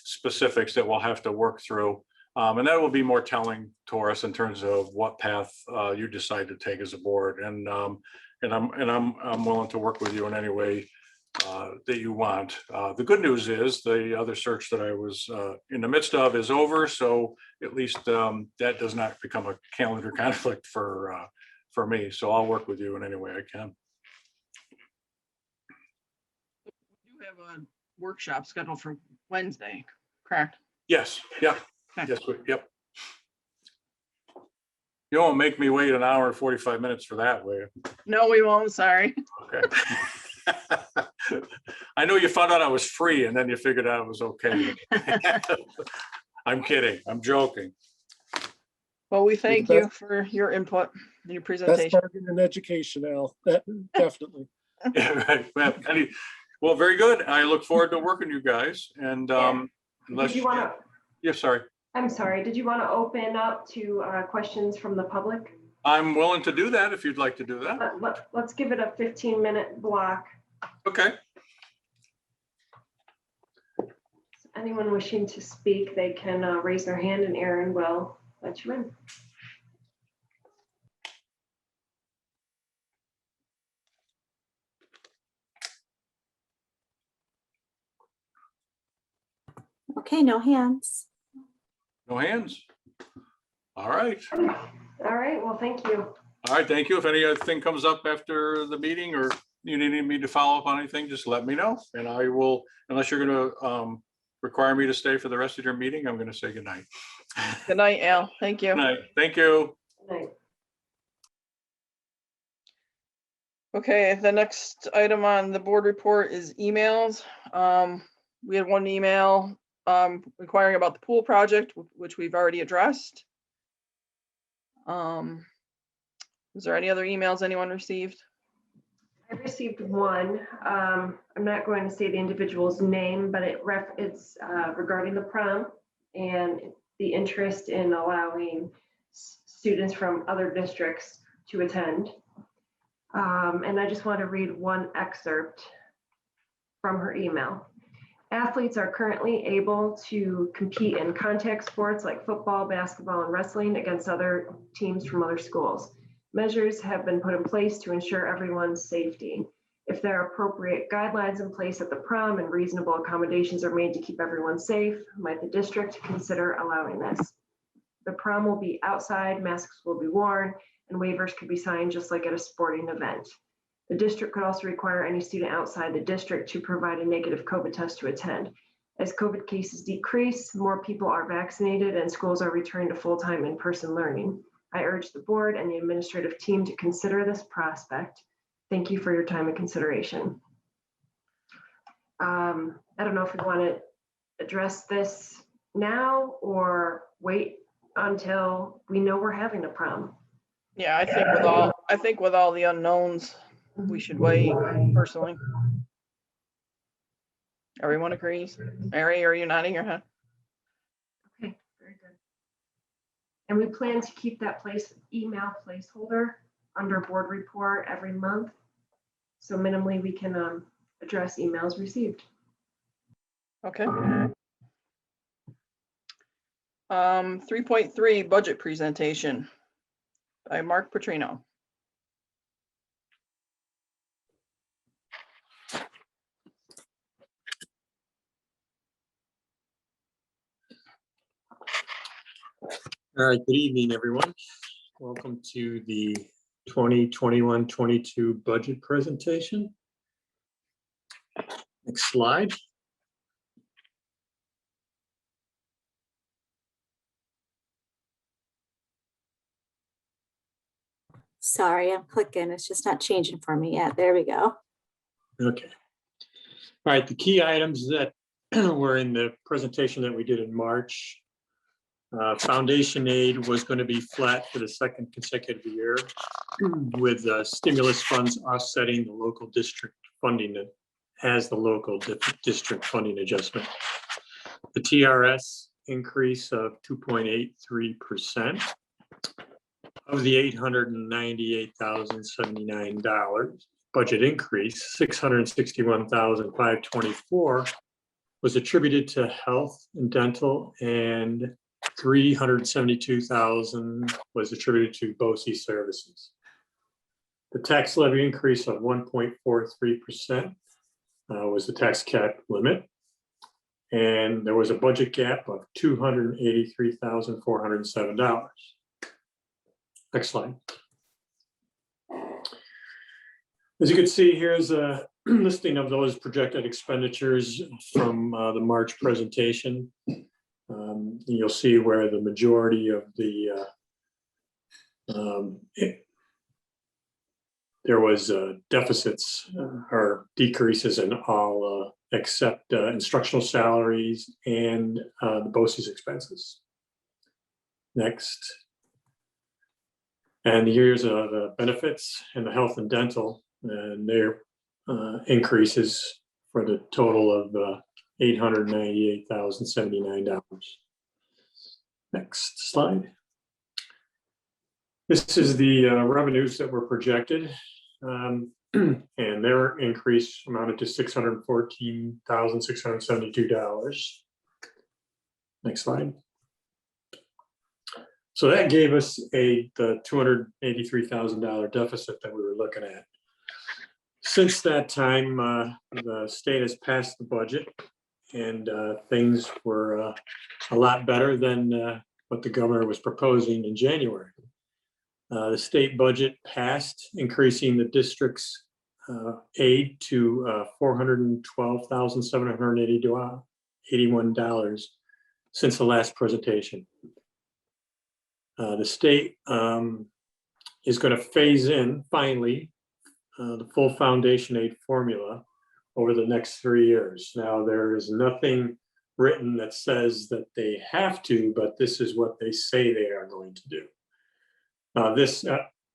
specifics that we'll have to work through. And that will be more telling to us in terms of what path you decide to take as a board. And I'm willing to work with you in any way that you want. The good news is the other search that I was in the midst of is over. So at least that does not become a calendar conflict for me. So I'll work with you in any way I can. You have a workshop scheduled for Wednesday, correct? Yes. Yeah. Yes. Yep. You won't make me wait an hour and 45 minutes for that, will you? No, we won't. Sorry. Okay. I know you found out I was free and then you figured out it was okay. I'm kidding. I'm joking. Well, we thank you for your input and your Best presentation. bargain in education, Al. Definitely. Yeah, right. Well, very good. I look forward to working with you guys. And unless Did you want to? Yeah, sorry. I'm sorry. Did you want to open up to questions from the public? I'm willing to do that if you'd like to do that. Let's give it a 15-minute block Okay. Anyone wishing to speak, they can raise their hand and Aaron will let you in. Okay, no hands. No hands. All right. All right, well, thank you. All right, thank you. If anything comes up after the meeting or you need me to follow up on anything, just let me know. And I will, unless you're gonna require me to stay for the rest of your meeting, I'm gonna say goodnight. Good night, Al. Thank you. Good night. Thank you. Good night. Okay, the next item on the board report is emails. We had one email inquiring about the pool project, which we've already addressed. Is there any other emails anyone received? I received one. I'm not going to say the individual's name, but it's regarding the prom and the interest in allowing students from other districts to attend. And I just want to read one excerpt from her email. Athletes are currently able to compete in contact sports like football, basketball, and wrestling against other teams from other schools. Measures have been put in place to ensure everyone's safety. If there are appropriate guidelines in place at the prom and reasonable accommodations are made to keep everyone safe, might the district consider allowing this? The prom will be outside, masks will be worn, and waivers could be signed just like at a sporting event. The district could also require any student outside the district to provide a negative COVID test to attend. As COVID cases decrease, more people are vaccinated and schools are returning to full-time in-person learning. I urge the board and the administrative team to consider this prospect. Thank you for your time and consideration. I don't know if we want to address this now or wait until we know we're having a prom. Yeah, I think with all the unknowns, we should wait personally. Everyone agrees? Mary, are you nodding your head? Okay, very good. And we plan to keep that email placeholder under board report every month. So minimally we can address emails received. Okay. 3.3 budget presentation by Mark Petrino. All right, good evening, everyone. Welcome to the 2021-22 budget presentation. Next slide. Sorry, I'm clicking. It's just not changing for me yet. There we go. Okay. All right, the key items that were in the presentation that we did in March. Foundation aid was going to be flat for the second consecutive year with stimulus funds offsetting the local district funding that has the local district funding adjustment. The TRS increase of 2.83%. Of the $898,079 budget increase, $661,524 was attributed to health and dental, and $372,000 was attributed to BOCES services. The tax levy increase of 1.43% was the tax cap limit. And there was a budget gap of $283,407. Next slide. As you can see, here's a listing of those projected expenditures from the March presentation. You'll see where the majority of the there was deficits or decreases in all except instructional salaries and the BOCES expenses. Next. And here's the benefits and the health and dental, and their increases for the total of $898,079. Next slide. This is the revenues that were projected. And their increase amounted to $614,672. Next slide. So that gave us the $283,000 deficit that we were looking at. Since that time, the state has passed the budget, and things were a lot better than what the governor was proposing in January. The state budget passed, increasing the district's aid to $412,781 since the last presentation. The state is going to phase in finally the full foundation aid formula over the next 3 years. Now, there is nothing written that says that they have to, but this is what they say they are going to do. This,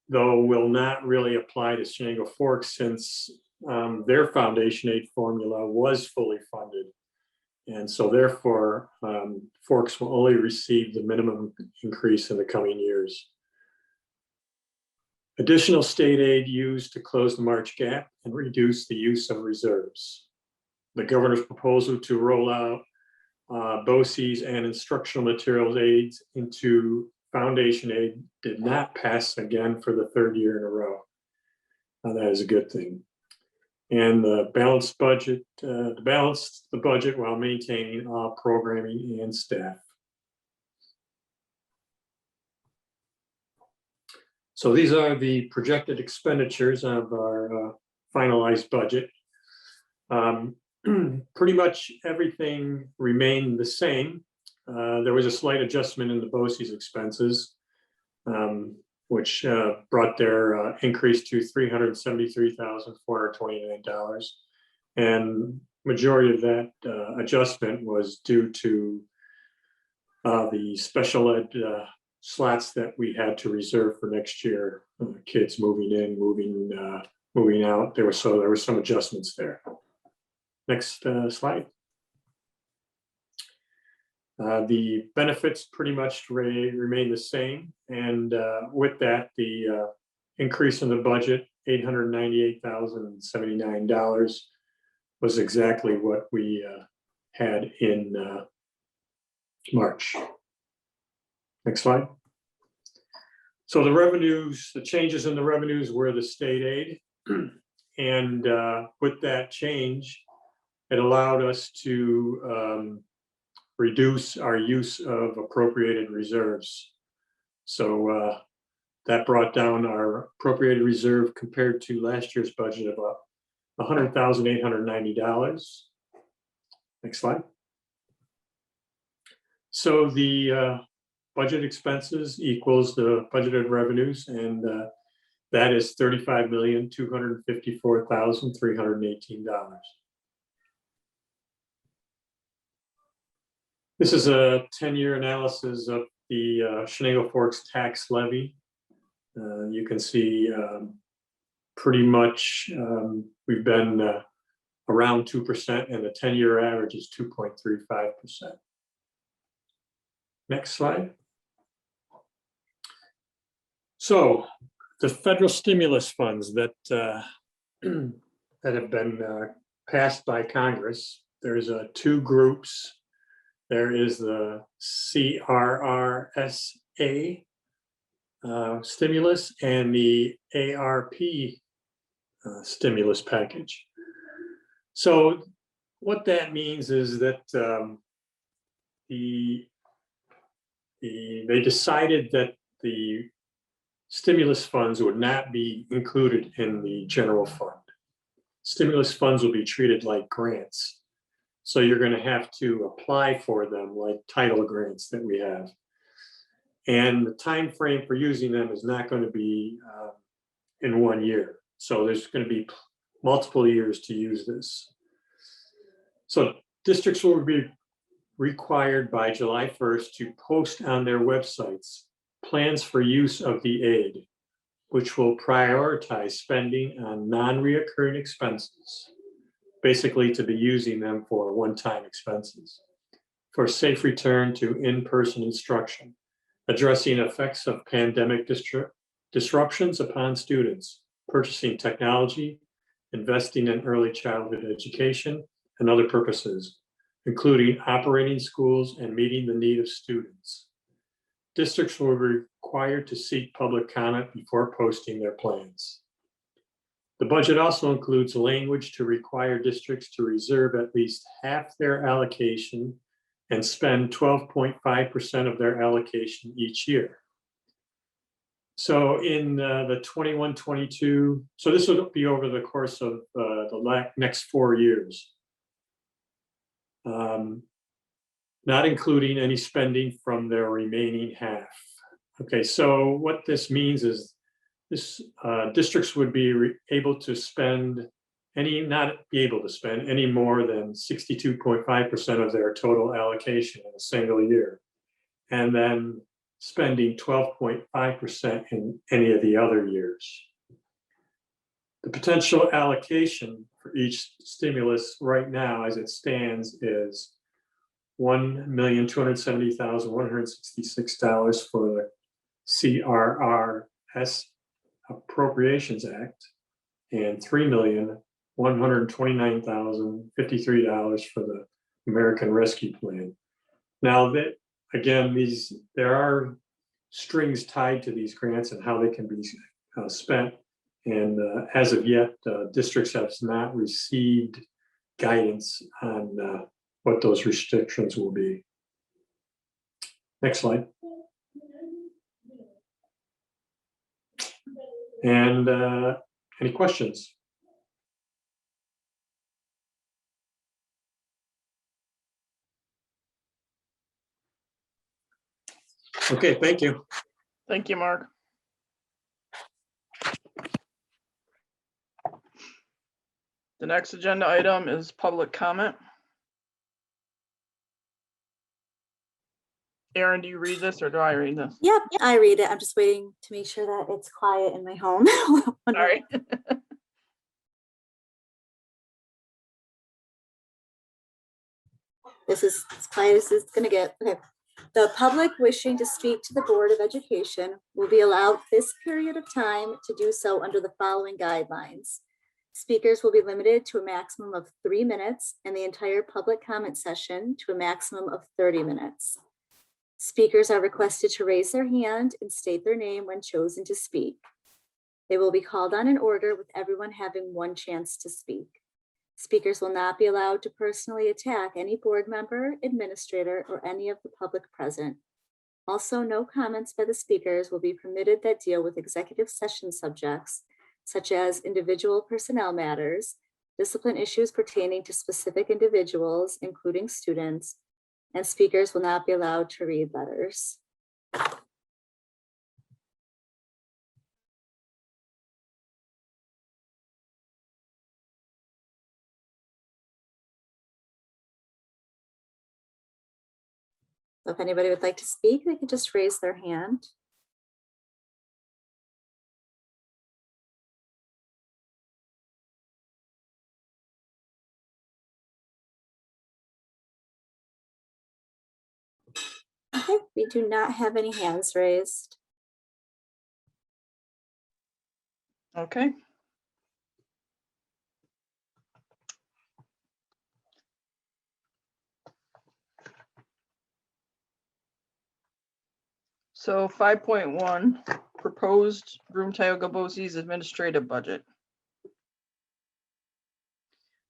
though, will not really apply to Chenango Forks since their foundation aid formula was fully funded. And so therefore, Forks will only receive the minimum increase in the coming years. Additional state aid used to close the March gap and reduce the use of reserves. The governor's proposal to roll out BOCES and instructional materials aids into foundation aid did not pass again for the 3rd year in a row. That is a good thing. And the balanced budget, balanced the budget while maintaining all programming and staff. So these are the projected expenditures of our finalized budget. Pretty much everything remained the same. There was a slight adjustment in the BOCES expenses, which brought their increase to $373,429. And majority of that adjustment was due to the special ed slots that we had to reserve for next year. Kids moving in, moving out. There were some adjustments there. Next slide. The benefits pretty much remain the same. And with that, the increase in the budget, $898,079, was exactly what we had in March. Next slide. So the revenues, the changes in the revenues were the state aid. And with that change, it allowed us to reduce our use of appropriated reserves. So that brought down our appropriated reserve compared to last year's budget of $100,890. Next slide. So the budget expenses equals the budgeted revenues, and that is $35,254,318. This is a 10-year analysis of the Chenango Forks tax levy. You can see pretty much we've been around 2%, and the 10-year average is 2.35%. Next slide. So the federal stimulus funds that that have been passed by Congress, there's 2 groups. There is the CRRSA stimulus and the ARP stimulus package. So what that means is that they decided that the stimulus funds would not be included in the general fund. Stimulus funds will be treated like grants. So you're going to have to apply for them like title grants that we have. And the time frame for using them is not going to be in 1 year. So there's going to be multiple years to use this. So districts will be required by July 1st to post on their websites plans for use of the aid, which will prioritize spending on non-reoccurring expenses, basically to be using them for one-time expenses, for safe return to in-person instruction, addressing effects of pandemic disruptions upon students, purchasing technology, investing in early childhood education, and other purposes, including operating schools and meeting the need of students. Districts will be required to seek public comment before posting their plans. The budget also includes language to require districts to reserve at least half their allocation and spend 12.5% of their allocation each year. So in the 21-22, so this will be over the course of the next 4 years. Not including any spending from their remaining half. Okay, so what this means is this districts would be able to spend not be able to spend any more than 62.5% of their total allocation in a single year, and then spending 12.5% in any of the other years. The potential allocation for each stimulus right now, as it stands, is $1,270,166 for the CRRS Appropriations Act and $3,129,053 for the American Rescue Plan. Now that, again, there are strings tied to these grants and how they can be spent. And as of yet, districts have not received guidance on what those restrictions will be. Next slide. And any questions? Okay, thank you. Thank you, Mark. The next agenda item is public comment. Aaron, do you read this or do I read this? Yep, I read it. I'm just waiting to make sure that it's quiet in my home. Sorry. This is as quiet as it's going to get. Okay. The public wishing to speak to the Board of Education will be allowed this period of time to do so under the following guidelines. Speakers will be limited to a maximum of 3 minutes and the entire public comment session to a maximum of 30 minutes. Speakers are requested to raise their hand and state their name when chosen to speak. They will be called on in order with everyone having one chance to speak. Speakers will not be allowed to personally attack any board member, administrator, or any of the public present. Also, no comments by the speakers will be permitted that deal with executive session subjects, such as individual personnel matters, discipline issues pertaining to specific individuals, including students, and speakers will not be allowed to read letters. So if anybody would like to speak, they can just raise their hand. Okay, we do not have any hands raised. Okay. So 5.1, proposed Broome Tioga BOCES administrative budget.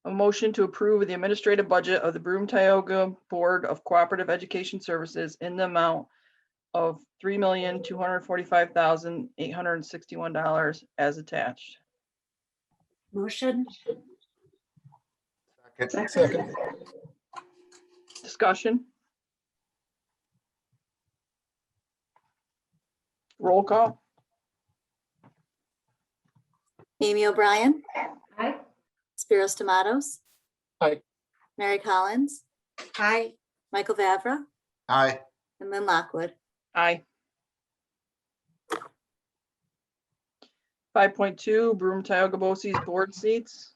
A motion to approve the administrative budget of the Broome Tioga Board of Cooperative Education Services in the amount of $3,245,861 as attached. Motion. Second. Discussion. Roll call. Amy O'Brien, Aye. Spiros Tomatoes. Aye. Mary Collins, Aye. Michael Vavra, Aye. and Lynn Lockwood. Aye. 5.2, Broome Tioga BOCES board seats.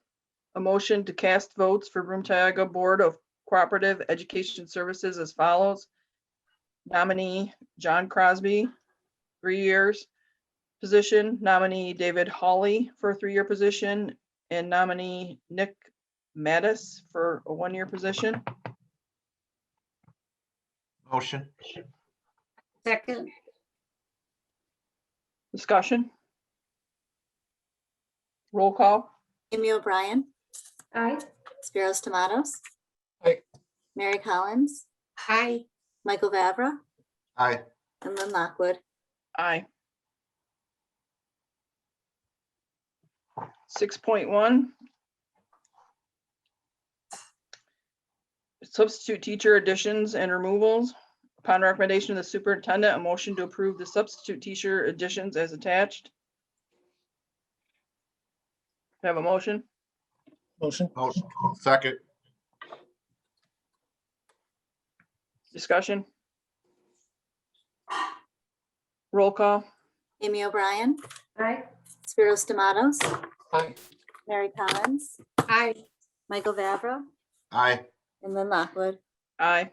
A motion to cast votes for Broome Tioga Board of Cooperative Education Services as follows. Nominee John Crosby, 3 years. Position nominee David Hawley for a 3-year position. and nominee Nick Mattis for a 1-year position. Motion. second, Discussion. Roll call. Amy O'Brien, Aye. Spiros Tomatoes. Aye. Mary Collins, aye, Michael Vavra, Aye. and Lynn Lockwood. Aye. 6.1. Substitute teacher additions and removals. Upon recommendation of the superintendent, a motion to approve the substitute teacher additions as attached. Have a motion? Motion. Motion. Second. Discussion? Roll call. Amy O'Brien, Aye. Spiros Tomatoes, Aye. Mary Collins, aye, Michael Vavra, Aye. and Lynn Lockwood. Aye.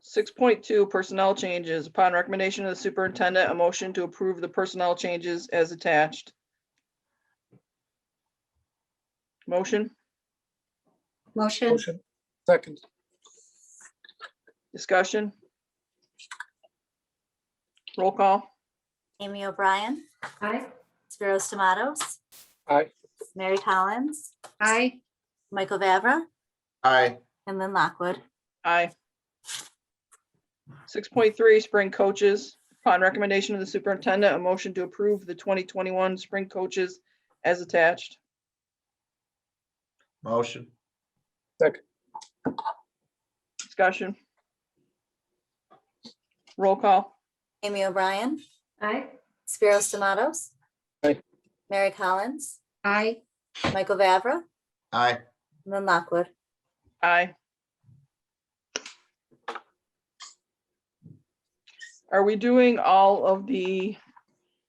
6.2 personnel changes. Upon recommendation of the superintendent, a motion to approve the personnel changes as attached. Motion? motion, Motion. Second. Discussion? Roll call. Amy O'Brien, Aye. Spiros Tomatoes, Aye. Mary Collins, aye, Michael Vavra, Aye. and Lynn Lockwood. Aye. 6.3 spring coaches. Upon recommendation of the superintendent, a motion to approve the 2021 spring coaches as attached. Motion. Second. Discussion? Roll call. Amy O'Brien, Aye. Spiros Tomatoes, Aye. Mary Collins, aye, Michael Vavra, Aye. and Lynn Lockwood. Aye. Are we doing all of the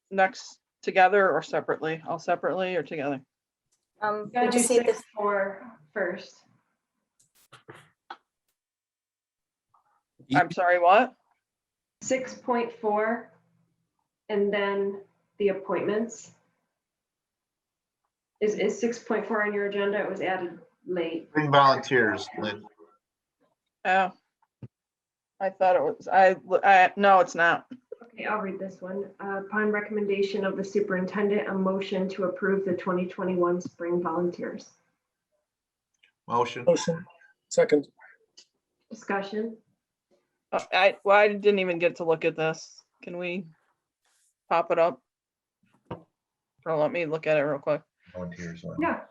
next together or separately? All separately or together? Gotta We do just need this, 6.4 first. I'm sorry, what? 6.4 and then the appointments. Is 6.4 on your agenda? It was added late. Bring volunteers, Lynn. Oh. I thought it was, no, it's not. Okay, I'll read this one. Upon recommendation of the superintendent, a motion to approve the 2021 spring volunteers. Motion. Motion. Second. Discussion? Well, I didn't even get to look at this. Can we pop it up? Or let me look at it real quick. Volunteers. Yeah.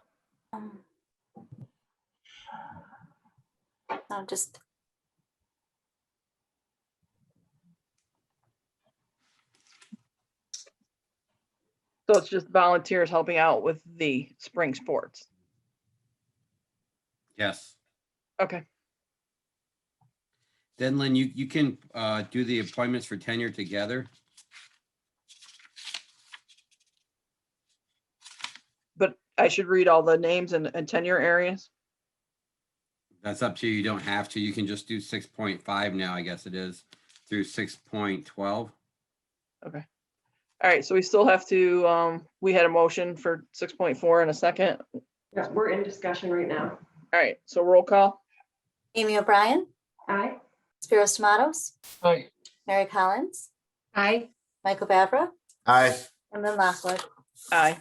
no, just, So it's just volunteers helping out with the spring sports. Yes. Okay. Then Lynn, you can do the appointments for tenure together. But I should read all the names and tenure areas. That's up to you. You don't have to. You can just do 6.5 now, I guess it is, through 6.12. Okay. All right, so we still have to, we had a motion for 6.4 in a second. Yeah, we're in discussion right now. All right, so roll call. Amy O'Brien, Aye. Spiros Tomatoes, Aye. Mary Collins, aye, Michael Vavra, Aye. and Lynn Lockwood. Aye.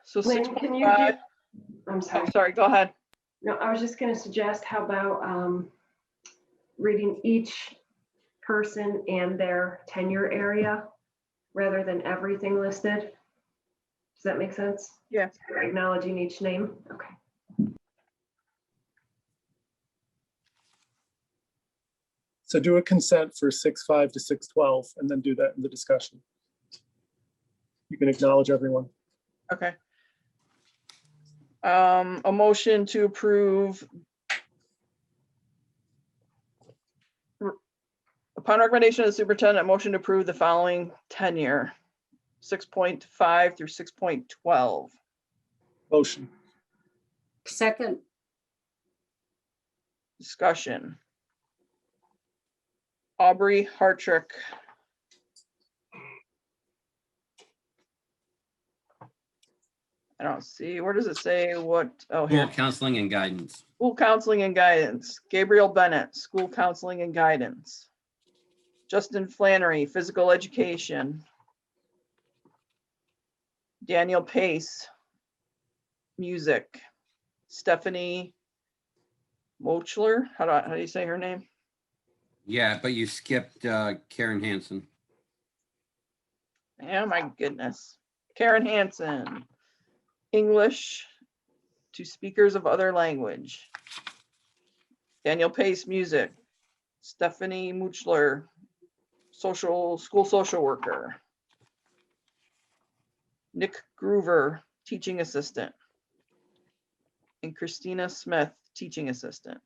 So Lynn, can you 6.5, do, I'm sorry. I'm sorry, go ahead. No, I was just gonna suggest, how about reading each person and their tenure area rather than everything listed? Does that make sense? Yeah. Acknowledging each name? Okay. So do a consent for 6.5 to 6.12 and then do that in the discussion. You can acknowledge everyone. Okay. A motion to approve. Upon recommendation of the superintendent, a motion to approve the following tenure, 6.5 through 6.12. Motion. second, Discussion. Aubrey Hartrick, I don't see, where does it say what? Oh, School here. counseling and guidance. School counseling and guidance. Gabriel Bennett, school counseling and guidance. Justin Flannery, physical education. Daniel Pace, music. Stephanie Mochler, how do you say her name? Yeah, but you skipped Karen Hansen. Oh my goodness. Karen Hansen, English to speakers of other language. Daniel Pace, music. Stephanie Muchler, school social worker. Nick Groover, teaching assistant. And Christina Smith, teaching assistant.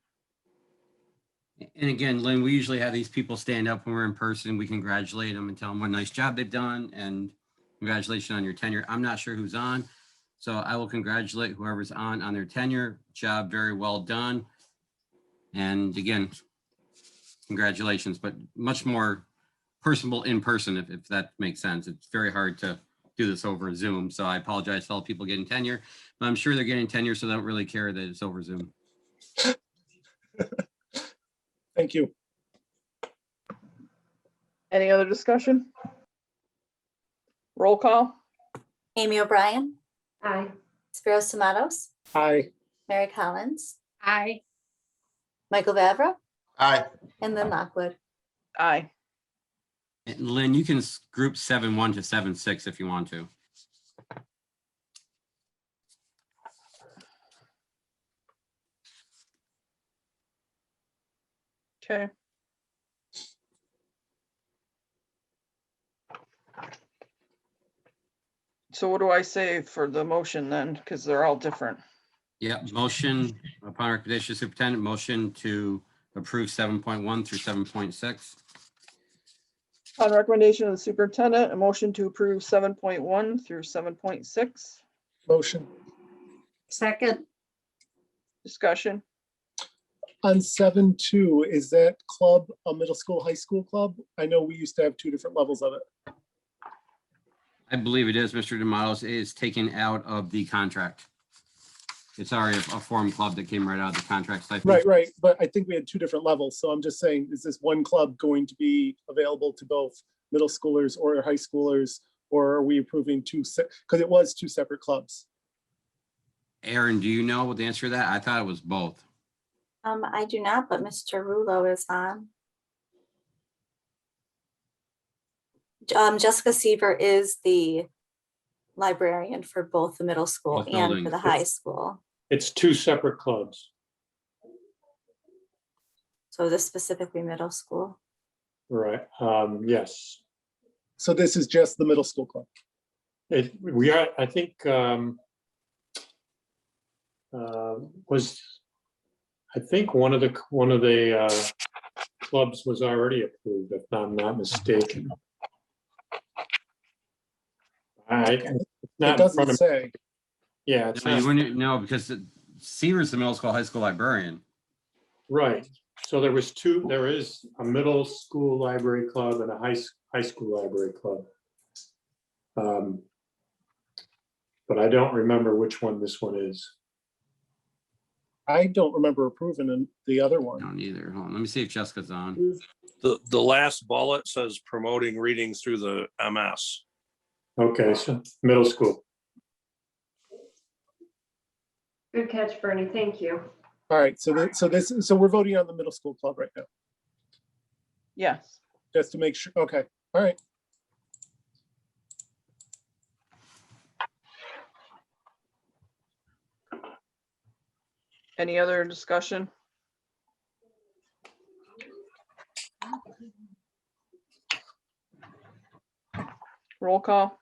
And again, Lynn, we usually have these people stand up when we're in person. We congratulate them and tell them what a nice job they've done and congratulations on your tenure. I'm not sure who's on, so I will congratulate whoever's on their tenure. Job very well done. And again, congratulations, but much more personable in person, if that makes sense. It's very hard to do this over Zoom, so I apologize to all people getting tenure, but I'm sure they're getting tenure, so they don't really care that it's over Zoom. Thank you. Any other discussion? Roll call. Amy O'Brien, Aye. Spiros Tomatoes, Aye. Mary Collins, Aye. Michael Vavra, Aye. and Lynn Lockwood. Aye. And Lynn, you can group 7-1 to 7-6 if you want to. Okay. So what do I say for the motion then? Because they're all different. Yeah, motion upon recommendation of superintendent, motion to approve 7.1 through 7.6. On recommendation of the superintendent, a motion to approve 7.1 through 7.6. Motion. Second. Discussion. On 7.2, is that club a middle school, high school club? I know we used to have two different levels of it. I believe it is, Mr. D'Amatos, is taken out of the contract. It's already a form club that came right out of the contract. So I think Right. But I think we had two different levels. So I'm just saying, is this one club going to be available to both middle schoolers or high schoolers? Or are we approving two, because it was two separate clubs? Aaron, do you know what the answer to that? I thought it was both. I do not, but Mr. Rulo is on. Jessica Seaver is the librarian for both the middle school Both and for buildings. the high school. It's two separate clubs. So this specifically middle school. Right. Yes. So this is just the middle school club. We are, I think, I think one of the clubs was already approved, if I'm not mistaken. It's not It in doesn't front of me. say. Yeah, it's No, you not, wouldn't know because Seaver's the middle school, high school librarian. right. So there is a middle school library club and a high school library club. But I don't remember which one this one is. I don't remember approving the other one. No, neither. Hold on, let me see if Jessica's on. The last bullet says promoting reading through the MS. Okay, so middle school. Good catch, Bernie. Thank you. All right, so we're voting on the middle school club right now, Yes. just to make sure. Okay, all right. Any other discussion? Roll call.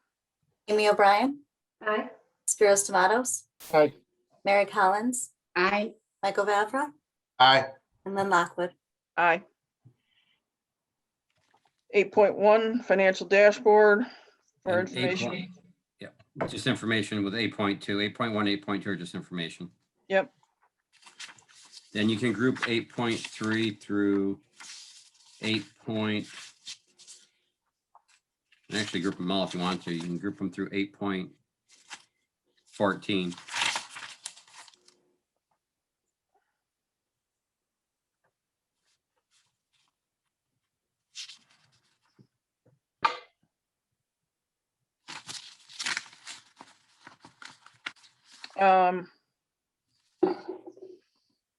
Amy O'Brien, Aye. Spiros Tomatoes, Aye. Mary Collins, Aye. Michael Vavra, Aye. and Lynn Lockwood. Aye. 8.1 financial dashboard for And information. Just information with 8.2, 8.1, 8.2 are just information. Yep. Then you can group 8.3 through 8. Actually group them all if you want to. You can group them through 8.5 14.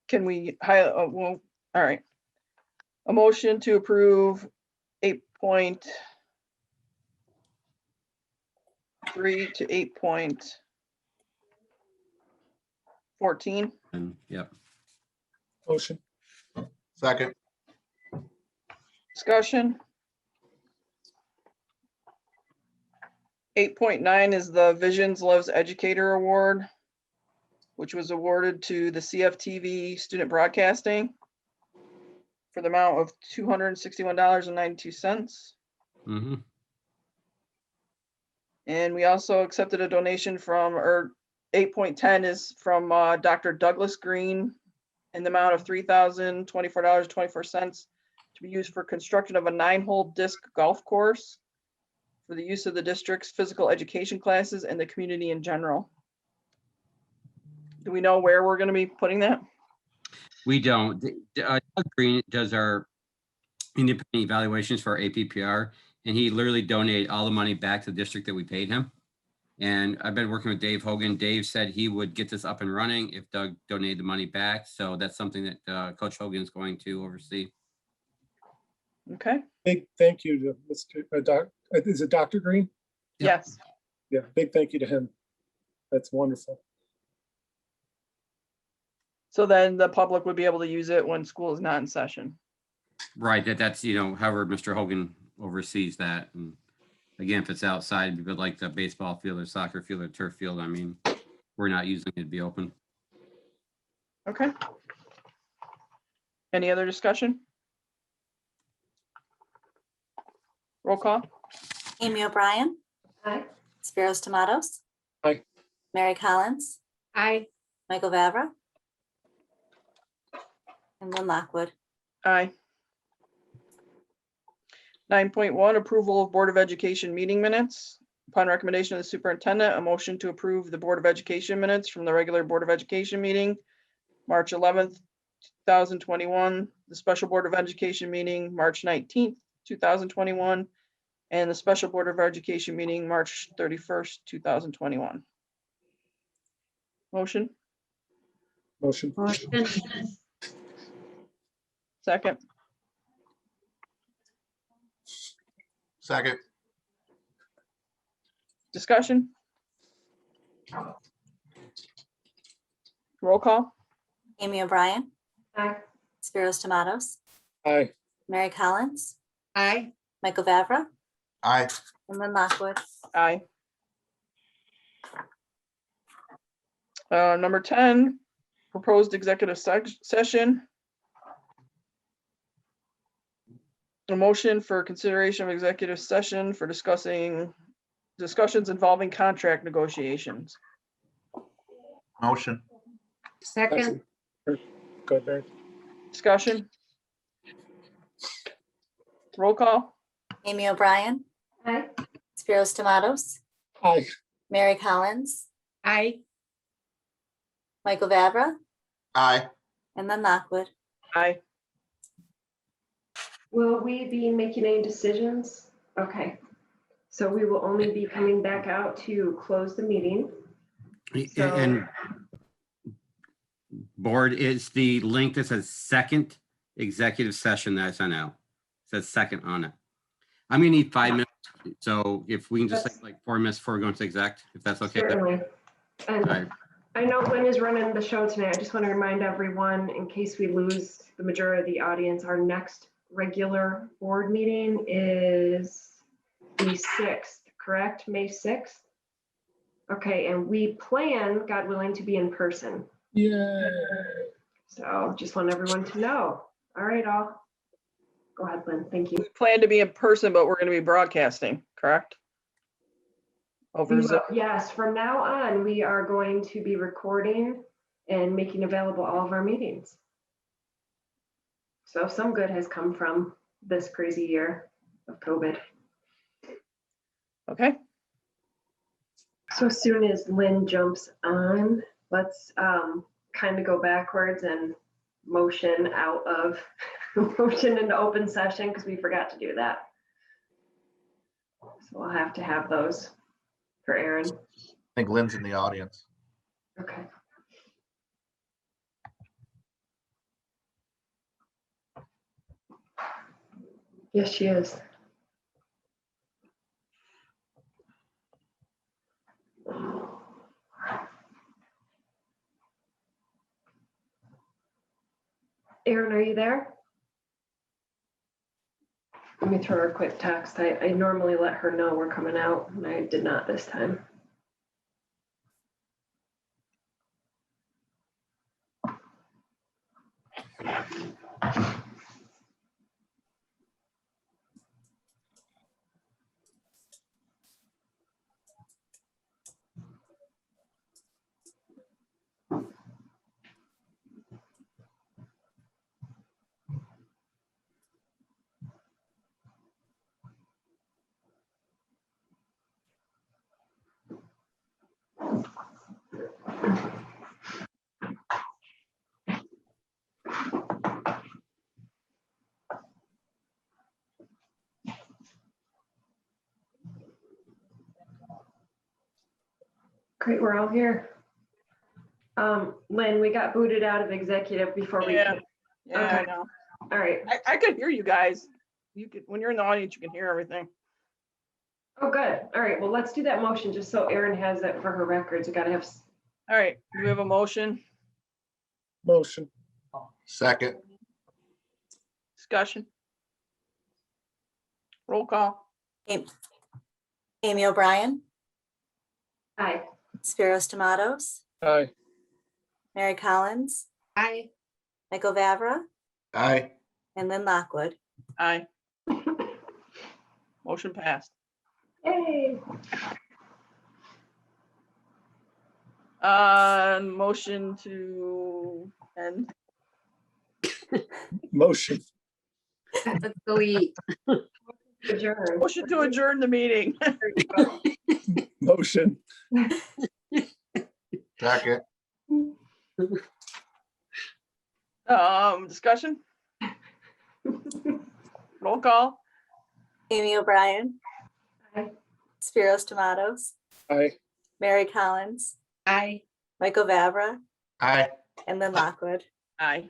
Can we highlight, well, all right. A motion to approve 8.3 to 8.14. And yep. Motion. Second. Discussion. 8.9 is the Visions Loves Educator Award, which was awarded to the CFTV Student Broadcasting for the amount of $261.92. Mm-hmm. And we also accepted a donation from, or 8.10 is from Dr. Douglas Green in the amount of $3,024.24 to be used for construction of a 9-hole disc golf course for the use of the district's physical education classes and the community in general. Do we know where we're going to be putting that? We don't. Doug Green does our independent evaluations for our APPR, and he literally donated all the money back to the district that we paid him. And I've been working with Dave Hogan. Dave said he would get this up and running if Doug donated the money back. So that's something that Coach Hogan is going to oversee. Okay. Big thank you to Mr. Is it Dr. Green? Yep. Yes. Yeah, big thank you to him. That's wonderful. So then the public would be able to use it when school is not in session. Right. That's, however Mr. Hogan oversees that. And again, if it's outside, but like the baseball field or soccer field or turf field, I mean, we're not using it to be open. Okay. Any other discussion? Roll call. Amy O'Brien, Aye. Spiros Tomatoes. Aye. Mary Collins, Aye. Michael Vavra. And Lynn Lockwood. Aye. 9.1, approval of Board of Education meeting minutes. Upon recommendation of the superintendent, a motion to approve the Board of Education minutes from the regular Board of Education meeting, March 11th, 2021, the special Board of Education meeting, March 19th, 2021, and the special Board of Education meeting, March 31st, 2021. Motion, Motion. Motion. second, Second. discussion. Roll call. Amy O'Brien, Aye. Spiros Tomatoes, Aye. Mary Collins, Aye. Michael Vavra, Aye. and Lynn Lockwood. Aye. Number 10, proposed executive session. A motion for consideration of executive session for discussions involving contract negotiations. Motion. Second. Go ahead, Mary. Discussion. Roll call. Amy O'Brien, Aye. Spiros Tomatoes, Aye. Mary Collins, Aye. Michael Vavra, Aye. and Lynn Lockwood. Aye. Will we be making any decisions? Okay. So we will only be coming back out to close the meeting. So- And board is the link that says second executive session that I sent out. It says second on it. I'm gonna need 5 minutes. So if we can just take like 4 minutes before we go into exec, if that's okay. Certainly. And All right. I know Lynn is running the show tonight. I just want to remind everyone, in case we lose the majority of the audience, our next regular board meeting is the 6th, correct? May 6th? Okay, and we plan, God willing, to be in person. Yeah. So just want everyone to know. All right, all. Go ahead, Lynn. Thank you. We plan to be in person, but we're going to be broadcasting, correct? Over Zoom. Yes, from now on, we are going to be recording and making available all of our meetings. So some good has come from this crazy year of COVID. Okay. So soon as Lynn jumps on, let's kind of go backwards and motion out of motion into open session because we forgot to do that. So we'll have to have those for Aaron. I think Lynn's in the audience. Okay. Yes, she is. Aaron, are you there? Let me throw her a quick text. I normally let her know we're coming out, and I did not this time. Great, we're all here. Lynn, we got booted out of executive before we. Yeah, I Okay. know. All right. I could hear you guys. You could, when you're in the audience, you can hear everything. Oh, good. All right. Well, let's do that motion just so Erin has it for her records. We gotta have. All right, do we have a motion? Motion. Second. Discussion? Roll call. Amy O'Brien, Aye. Spiros Tomatoes, Aye. Mary Collins, Aye. Michael Vavra, Aye. and Lynn Lockwood. Aye. Motion passed. Hey. Motion to end. Motion. Let's go eat. Adjourn. Motion to adjourn the meeting. Motion. Second. Discussion? Roll call. Amy O'Brien, Aye. Spiros Tomatoes, Aye. Mary Collins, Aye. Michael Vavra, Aye. and Lynn Lockwood. Aye.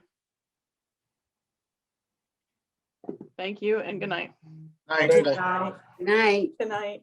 Thank you and good night. Aye. Good Good night. Good night.